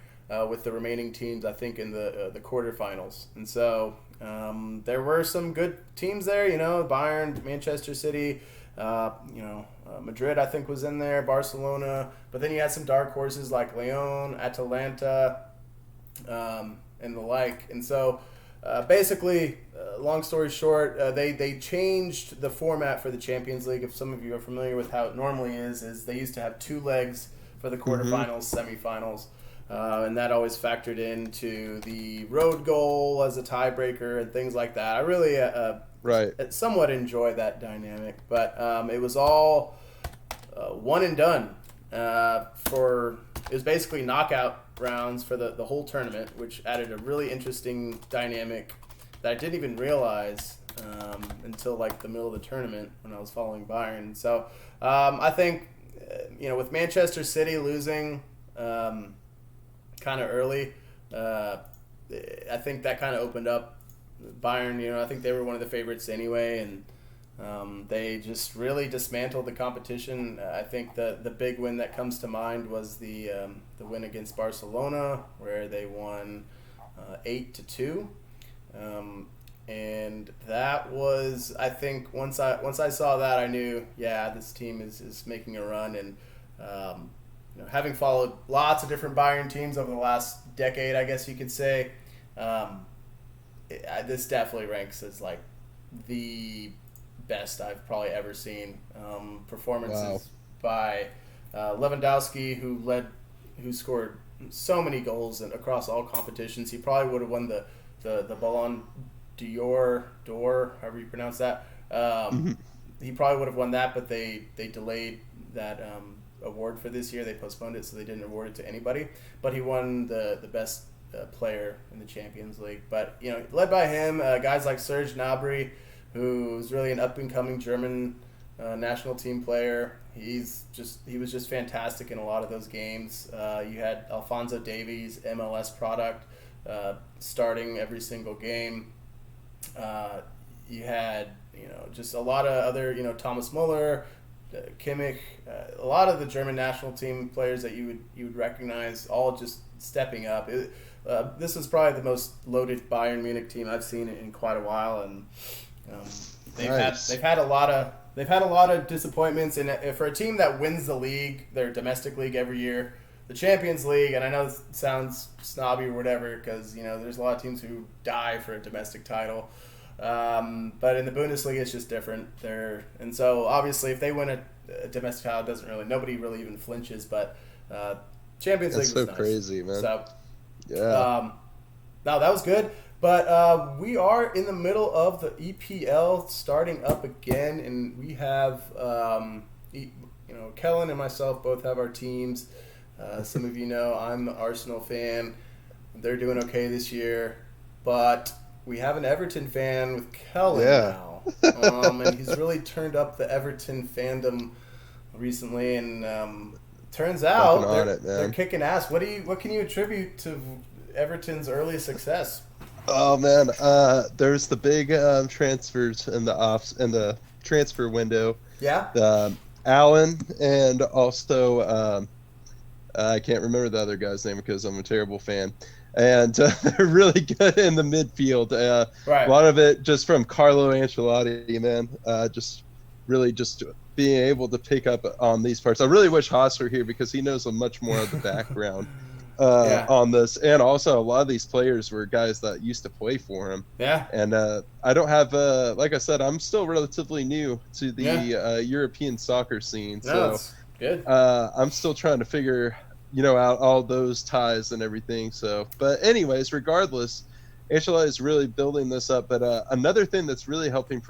with the remaining teams. I think in the quarterfinals, and so there were some good teams there. Bayern, Manchester City. Madrid, I think, was in there, Barcelona, but then you had some dark horses like Lyon, Atalanta, and the like. And so, basically, long story short, they changed the format for the Champions League. If some of you are familiar with how it normally is they used to have 2 legs for the quarterfinals, semifinals, and that always factored into the road goal as a tiebreaker and things like that. I really somewhat enjoy that dynamic, but it was all one and done it was basically knockout rounds for the whole tournament, which added a really interesting dynamic that I didn't even realize until like the middle of the tournament when I was following Bayern. So I think with Manchester City losing kind of early, I think that kind of opened up Bayern. I think they were one of the favorites anyway, and they just really dismantled the competition. I think the big win that comes to mind was the win against Barcelona, where they won 8-2, and that was, I think, once I saw that, I knew, this team is making a run. And having followed lots of different Bayern teams over the last decade, I guess you could say, this definitely ranks as like the best I've probably ever seen. Performances by Lewandowski, who scored so many goals and across all competitions. He probably would have won the Ballon d'Or, however you pronounce that. He probably would have won that, but they delayed that award for this year. They postponed it, so they didn't award it to anybody. But he won the best player in the Champions League. But led by him, guys like Serge Gnabry, who's really an up-and-coming German national team player. He was just fantastic in a lot of those games. You had Alphonso Davies, MLS product, starting every single game. You had just a lot of other Thomas Muller, Kimmich, a lot of the German national team players that you would recognize, all just stepping up. This is probably the most loaded Bayern Munich team I've seen in quite a while, and they've had a lot of disappointments. And for a team that wins the league, their domestic league every year, the Champions League, and I know this sounds snobby or whatever, because there's a lot of teams who die for a domestic title, but in the Bundesliga it's just different. And so obviously if they win a domestic title, nobody really even flinches. But Champions League was nice. Crazy, man. So yeah, no, that was good. But we are in the middle of the EPL starting up again, and we have, Kellen and myself both have our teams. Some of you know I'm an Arsenal fan. They're doing okay this year, but we have an Everton fan with Kellen now, and he's really turned up the Everton fandom recently, and turns out they're kicking ass. What can you attribute to Everton's early success? Oh man, there's the big transfers in the transfer window. Yeah. Allen, and also I can't remember the other guy's name because I'm a terrible fan. And they're really good in the midfield. Right. A lot of it just from Carlo Ancelotti, man. Just being able to pick up on these parts. I really wish Haas were here because he knows much more of the background on this. And also, a lot of these players were guys that used to play for him. Yeah. And I don't have, like I said, I'm still relatively new to the European soccer scene. No, so that's good. I'm still trying to figure, out all those ties and everything. So, but anyways, regardless, Ancelotti is really building this up. But another thing that's really helping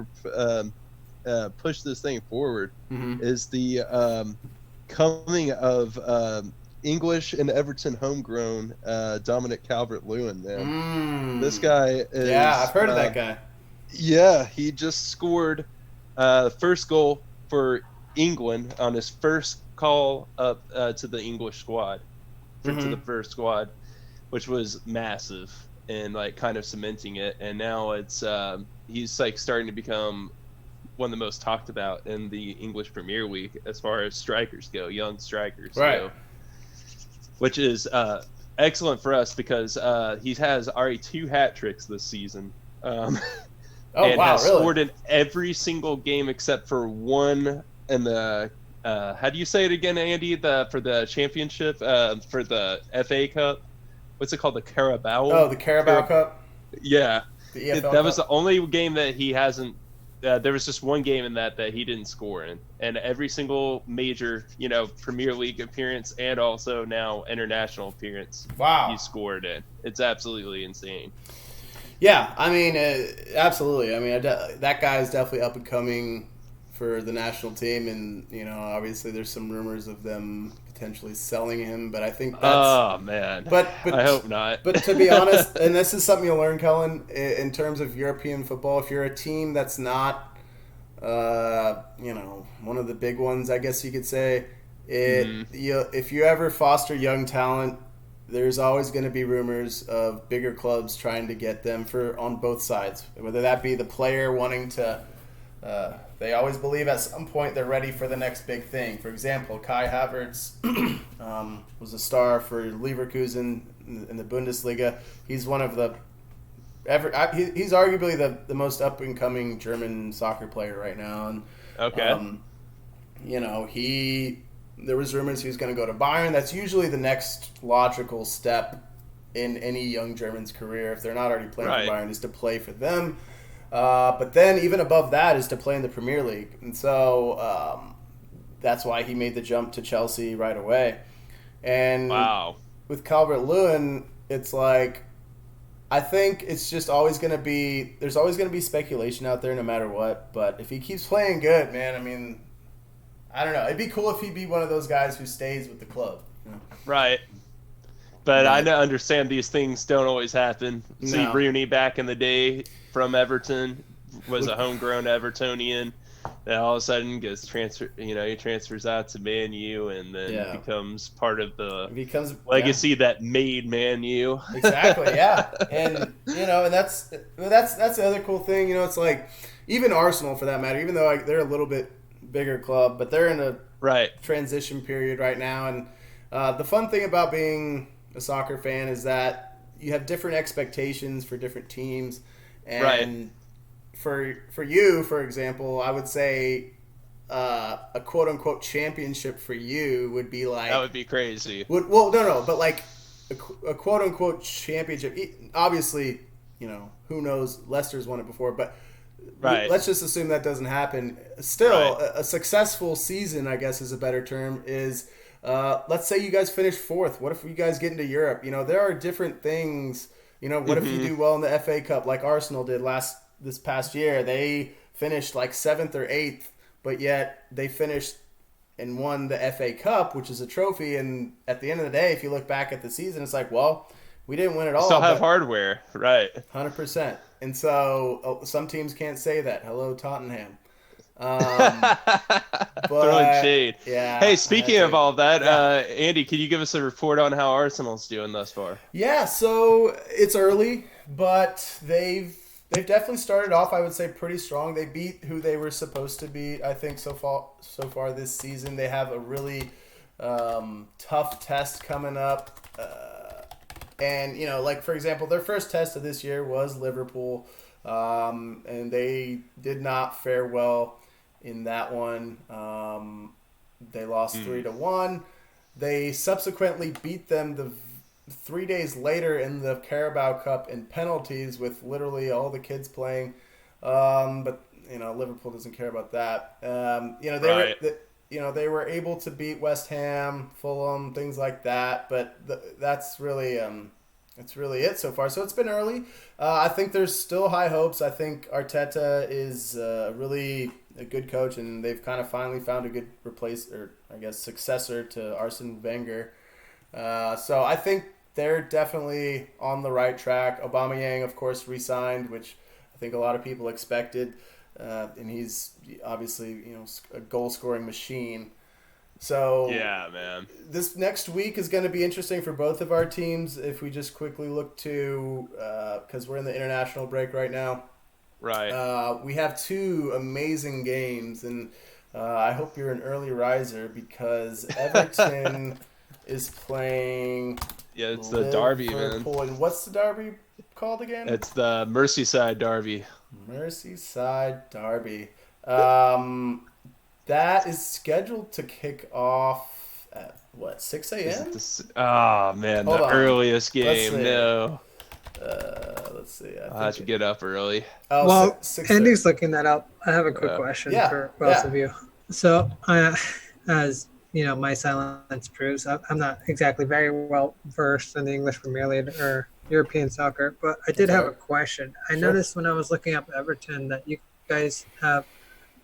push this thing forward is the coming of English and Everton homegrown Dominic Calvert-Lewin, man. This guy is... Yeah, I've heard of that guy. Yeah, he just scored first goal for England on his first call up to the English squad, to the first squad, which was massive and like kind of cementing it. And now it's he's like starting to become one of the most talked about in the English Premier League as far as strikers go, young strikers go, which is excellent for us because he has already 2 hat tricks this season. And has scored in every single game except for one in the how do you say it again, Andy? For the championship, for the FA Cup. What's it called? The Carabao. Oh, the Carabao Cup. Yeah, the EFL that Cup. was the only game that he hasn't. There was just one game in that he didn't score in, and every single major, Premier League appearance and also now international appearance, he scored in. It's absolutely insane. Yeah, I mean, absolutely. I mean, that guy is definitely up and coming for the national team, and obviously there's some rumors of them potentially selling him, but I think that's... Oh man, but I hope not. But to be honest, and this is something you'll learn, Kellen, in terms of European football, if you're a team that's not, one of the big ones, I guess you could say, if you ever foster young talent, there's always going to be rumors of bigger clubs trying to get them on both sides, whether that be the player wanting to... they always believe at some point they're ready for the next big thing. For example, Kai Havertz was a star for Leverkusen in the Bundesliga. He's one of the... he's arguably the most up-and-coming German soccer player right now. And, there was rumors he was going to go to Bayern. That's usually the next logical step in any young German's career, if they're not already playing for Bayern, is to play for them. But then even above that is to play in the Premier League. And so that's why he made the jump to Chelsea right away. And with Calvert-Lewin, it's like, I think it's just always going to be, there's always going to be speculation out there no matter what. But if he keeps playing good, man, I mean, I don't know. It'd be cool if he'd be one of those guys who stays with the club. Right. But I understand these things don't always happen. No. See, Rooney back in the day from Everton was a homegrown Evertonian. Then all of a sudden gets transferred. He transfers out to Man U and then becomes part of the legacy that made Man U. Exactly. Yeah. And and that's the other cool thing. It's like even Arsenal, for that matter, even though they're a little bit bigger club, but they're in a transition period right now. And the fun thing about being a soccer fan is that you have different expectations for different teams. And for you, for example, I would say a quote unquote championship for you would be like, that would be crazy. But like a quote unquote championship. Obviously, who knows? Leicester's won it before, but let's just assume that doesn't happen. Still, a successful season, I guess, is a better term. Is let's say you guys finish 4th. What if you guys get into Europe? There are different things. What if you do well in the FA Cup like Arsenal did this past year? They finished like 7th or 8th, but yet they finished and won the FA Cup, which is a trophy. And at the end of the day, if you look back at the season, it's like, well, we didn't win it all. Still have hardware, right? 100%. And so some teams can't say that. Hello, Tottenham. But, throwing shade. Yeah. Hey, speaking of all of that, Andy, can you give us a report on how Arsenal's doing thus far? Yeah, so it's early, but they've definitely started off, I would say, pretty strong. They beat who they were supposed to beat, I think, so far this season. They have a really tough test coming up. And, like, for example, their first test of this year was Liverpool, and they did not fare well in that one. They lost 3-1. They subsequently beat them 3 days later in the Carabao Cup in penalties with literally all the kids playing. But Liverpool doesn't care about that. They were able to beat West Ham, Fulham, things like that. But that's really it so far. So it's been early. I think there's still high hopes. I think Arteta is really a good coach, and they've kind of finally found a good successor to Arsene Wenger. So I think they're definitely on the right track. Aubameyang, of course, re-signed, which I think a lot of people expected, and he's obviously a goal-scoring machine. So yeah, man, this next week is going to be interesting for both of our teams. If we just quickly look to, because we're in the international break right now. Right. We have 2 amazing games, and I hope you're an early riser because Everton is playing. Yeah, it's the Derby, man. And what's the Derby called again? It's the Merseyside Derby. Merseyside Derby. That is scheduled to kick off at, 6 a.m.? Oh, man, Hold the on. earliest game. No. Let's see. I'll have to get up early. Oh, Well, 6 Andy's looking that up. I have a quick question for both of you. So, as my silence proves, I'm not exactly very well versed in the English Premier League or European soccer, but I did have a question. I noticed when I was looking up Everton that you guys have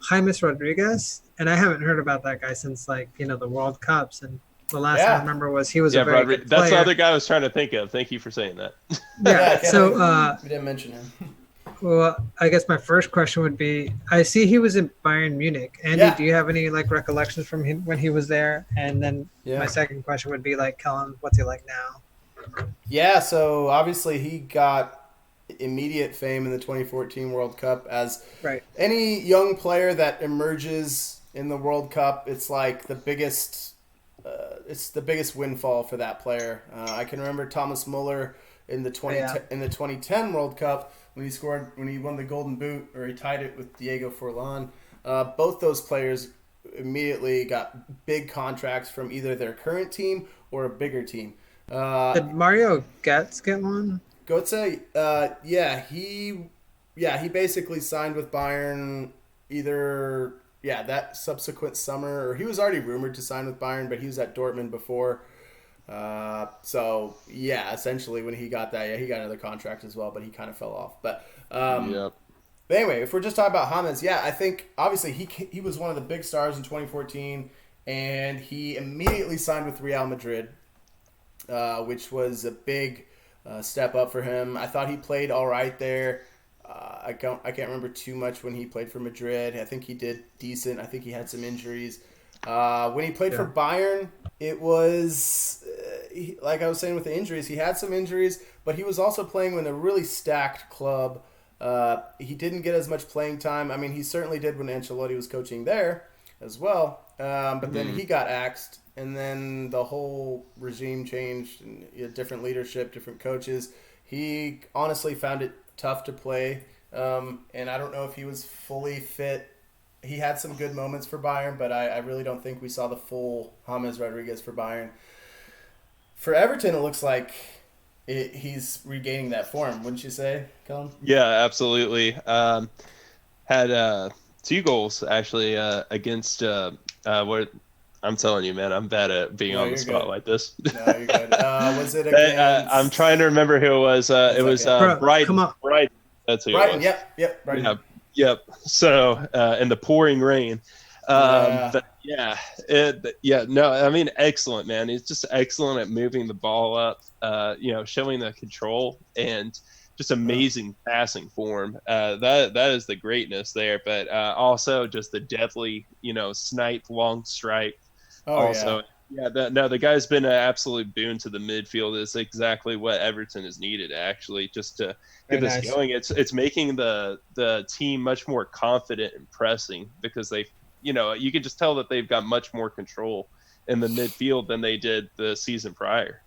James Rodriguez, and I haven't heard about that guy since the World Cups, and the last I remember was he was a very good player. That's the other guy I was trying to think of. Thank you for saying that. We didn't mention him. Well, I guess my first question would be, I see he was in Bayern Munich. Andy, do you have any recollections from him when he was there? And then my second question would be Kellen, what's he like now? Yeah, so obviously he got immediate fame in the 2014 World Cup as any young player that emerges in the World Cup. It's like the biggest windfall for that player. I can remember Thomas Muller in the 2010 World Cup when he won the Golden Boot, or he tied it with Diego Forlan. Both those players immediately got big contracts from either their current team or a bigger team. Did Mario Götze get one? Götze, he basically signed with Bayern either that subsequent summer, or he was already rumored to sign with Bayern, but he was at Dortmund before. Essentially when he got that, he got another contract as well, but he kind of fell off. But But anyway, if we're just talking about James, I think obviously he was one of the big stars in 2014, and he immediately signed with Real Madrid, which was a big step up for him. I thought he played all right there. I can't remember too much when he played for Madrid. I think he did decent. I think he had some injuries. When he played for Bayern, it was like I was saying with the injuries. He had some injuries, but he was also playing in a really stacked club. He didn't get as much playing time. I mean, he certainly did when Ancelotti was coaching there as well. But then he got axed, and then the whole regime changed, and different leadership, different coaches. He honestly found it tough to play, and I don't know if he was fully fit. He had some good moments for Bayern, but I really don't think we saw the full James Rodriguez for Bayern. For Everton, it looks like he's regaining that form, wouldn't you say, Colin? Yeah, absolutely. Had 2 goals, actually, against what I'm telling you, man, I'm bad at being on the spot like this. No, you're good. Was it against... I'm trying to remember who it was. It was Brighton. Come on. Brighton. That's who Brighton, it was. Yep, Brighton. Yep. So, in the pouring rain. But I mean, excellent, man. He's just excellent at moving the ball up, showing the control and just amazing passing form. That is the greatness there, but also just the deadly, snipe, long strike. The guy's been an absolute boon to the midfield. It's exactly what Everton has needed, actually, just to get this going. It's making the team much more confident in pressing because they, you can just tell that they've got much more control in the midfield than they did the season prior.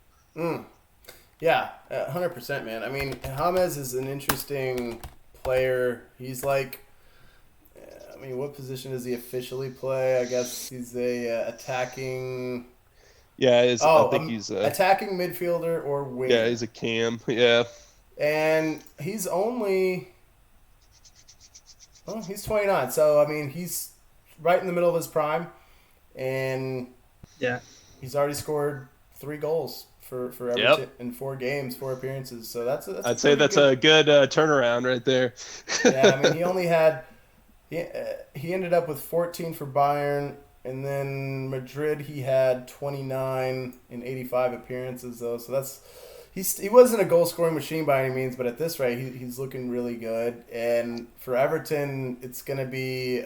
Yeah, 100%, man. I mean, James is an interesting player. He's like, I mean, what position does he officially play? I guess he's a attacking. Yeah, I think he's attacking midfielder or wing. Yeah, he's a cam. Yeah, and he's only. Well, he's 29, so I mean, he's right in the middle of his prime, and he's already scored 3 goals for Everton in 4 games, 4 appearances. So that's I'd say that's a good turnaround right there. Yeah, I mean, he only had he ended up with 14 for Bayern, and then Madrid he had 29 in 85 appearances though. So that's he wasn't a goal scoring machine by any means, but at this rate he's looking really good. And for Everton, it's going to be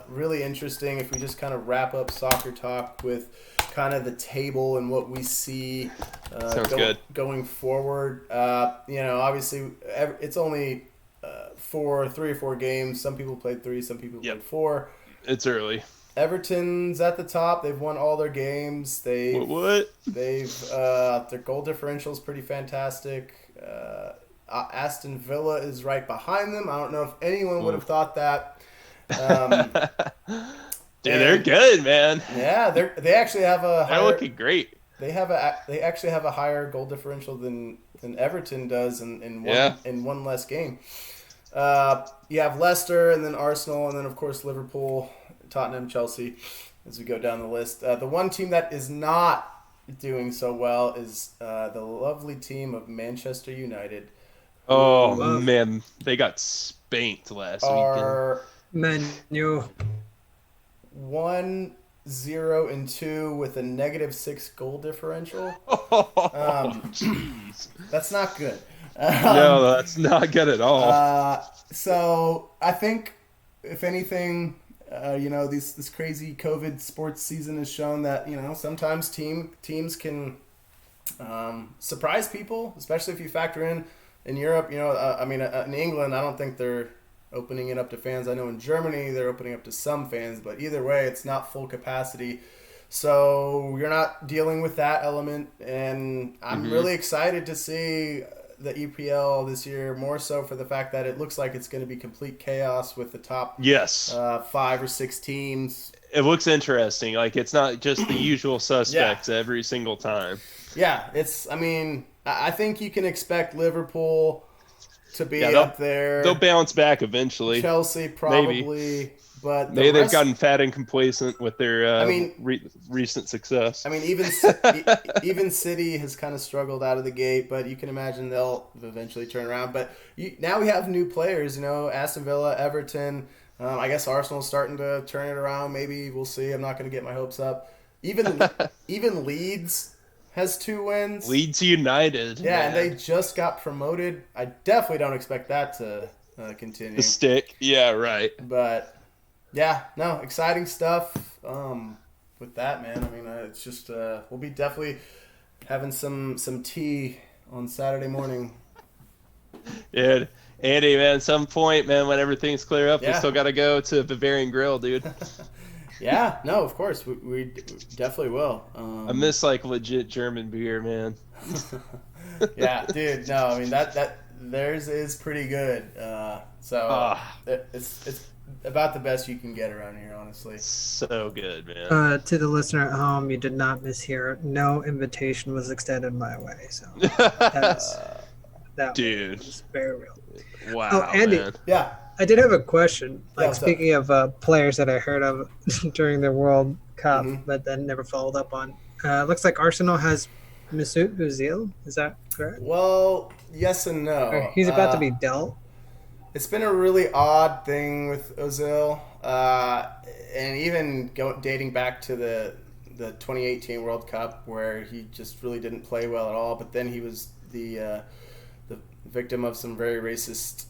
really interesting if we just kind of wrap up soccer talk with kind of the table and what we see going forward. Obviously it's only 3 or 4 games. Some people played 3, some people played 4. It's early. Everton's at the top. They've won all their games. They've their goal differential is pretty fantastic. Aston Villa is right behind them. I don't know if anyone would have thought that. They're good, man. Yeah, they actually have they're looking great. They actually have a higher goal differential than Everton does in one less game. You have Leicester and then Arsenal and then of course Liverpool, Tottenham, Chelsea, as we go down the list. The one team that is not doing so well is the lovely team of Manchester United. Oh, man. They got spanked last weekend. Menu. 1-0-2 with a -6 goal differential. Jeez. That's not good. No, that's not good at all. So I think, if anything, this crazy COVID sports season has shown that sometimes teams can surprise people, especially if you factor in Europe. In England, I don't think they're opening it up to fans. I know in Germany they're opening up to some fans, but either way, it's not full capacity. So you're not dealing with that element, and I'm really excited to see the EPL this year, more so for the fact that it looks like it's going to be complete chaos with the top 5 or 6 teams. It looks interesting. Like, it's not just the usual suspects every single time. Yeah, I think you can expect Liverpool to be up there. They'll bounce back eventually. Chelsea probably. Maybe. But maybe they've gotten fat and complacent with their recent success. I mean, even City has kind of struggled out of the gate, but you can imagine they'll eventually turn around. But now we have new players, Aston Villa, Everton. I guess Arsenal's starting to turn it around. Maybe we'll see. I'm not going to get my hopes up. Even Leeds has 2 wins. Leeds United. Yeah, and they just got promoted. I definitely don't expect that to continue. The stick. Yeah, right. But yeah, no, exciting stuff with that, man. I mean, it's just we'll be definitely having some tea on Saturday morning. Yeah, Andy, man, some point, man, when everything's clear up, we still got to go to Bavarian Grill, dude. Yeah, no, of course, we definitely will. I miss legit German beer, man. Yeah, dude. No, I mean that theirs is pretty good. It's about the best you can get around here, honestly. So good, man. To the listener at home, you did not mishear. No invitation was extended my way, so that dude was very real. Wow. Oh, Andy. Man. Yeah. I did have a question. Speaking of players that I heard of during the World Cup, but then never followed up on. Looks like Arsenal has Mesut Özil. Is that correct? Well, yes and no. Or he's about to be dealt. It's been a really odd thing with Özil, and even dating back to the 2018 World Cup, where he just really didn't play well at all. But then he was the victim of some very racist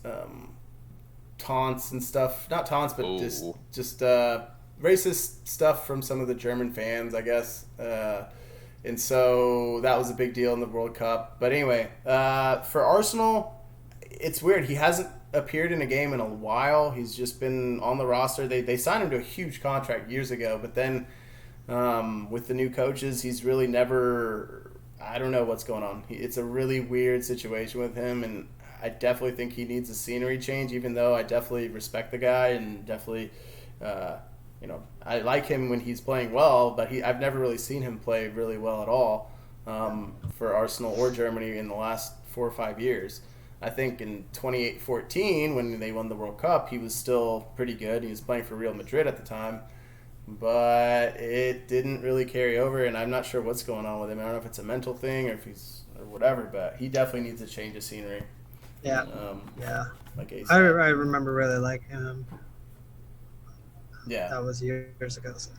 taunts and stuff. Not taunts, but just racist stuff from some of the German fans, I guess. And so that was a big deal in the World Cup. But anyway, for Arsenal, it's weird. He hasn't appeared in a game in a while. He's just been on the roster. They signed him to a huge contract years ago, but then with the new coaches, he's really never. I don't know what's going on. It's a really weird situation with him, and I definitely think he needs a scenery change. Even though I definitely respect the guy and definitely, I like him when he's playing well, but I've never really seen him play really well at all for Arsenal or Germany in the last 4 or 5 years. I think in 2014, when they won the World Cup, he was still pretty good. He was playing for Real Madrid at the time, but it didn't really carry over, and I'm not sure what's going on with him. I don't know if it's a mental thing or whatever, but he definitely needs a change of scenery. Yeah. Like I remember really liking him. Yeah. That was years ago. So.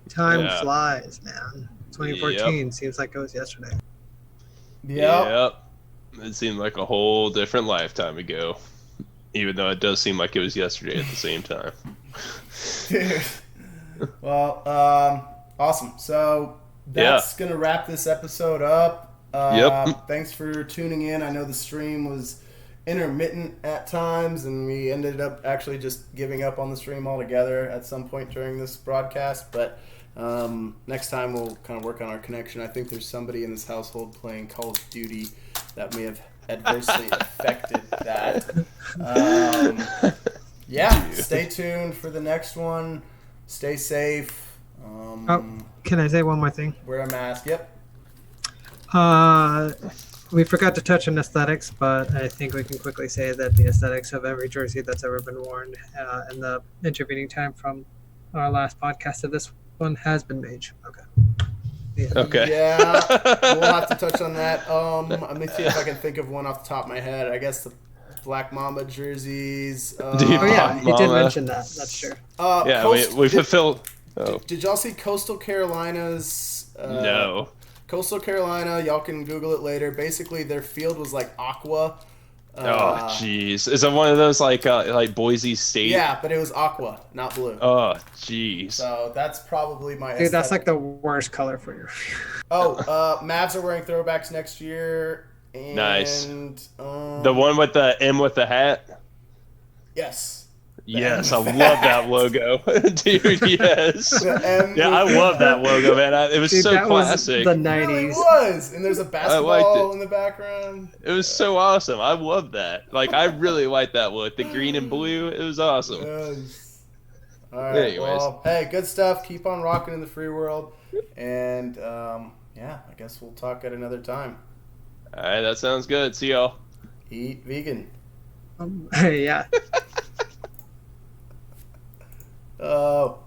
Time flies, man. 2014 seems like it was yesterday. Yep. It seemed like a whole different lifetime ago, even though it does seem like it was yesterday at the same time. Dude. Well, awesome. So that's going to wrap this episode up. Thanks for tuning in. I know the stream was intermittent at times, and we ended up actually just giving up on the stream altogether at some point during this broadcast, but next time we'll kind of work on our connection. I think there's somebody in this household playing Call of Duty that may have adversely affected that. Stay tuned for the next one. Stay safe. Can I say one more thing? Wear a mask. Yep. We forgot to touch on aesthetics, but I think we can quickly say that the aesthetics of every jersey that's ever been worn and the intervening time from our last podcast to this one has been beige. Okay. Yeah. Okay. Yeah, we'll have to touch on that. Let me see if I can think of one off the top of my head. I guess the Black Mamba jerseys. He did mention that. That's true. We fulfilled. Did y'all see Coastal Carolina's? No. Coastal Carolina, y'all can Google it later. Basically, their field was like aqua. Oh, jeez. Is it one of those like Boise State? Yeah, but it was aqua, not blue. Oh, jeez. So that's probably my Dude, that's like the worst color for your Mavs are wearing throwbacks next year. And, nice. The one with the M with the hat? Yes. Yes, I love that logo. Dude, yes. I love that logo, man. It was so classic. Was the 90s. It really was. And there's a basketball in the background. It was so awesome. I love that. Like, I really like that look. The green and blue, it was awesome. Yes. All right. Anyways. Well, hey, good stuff. Keep on rocking in the free world. And, I guess we'll talk at another time. All right, that sounds good. See y'all. Eat vegan. Yeah. Oh.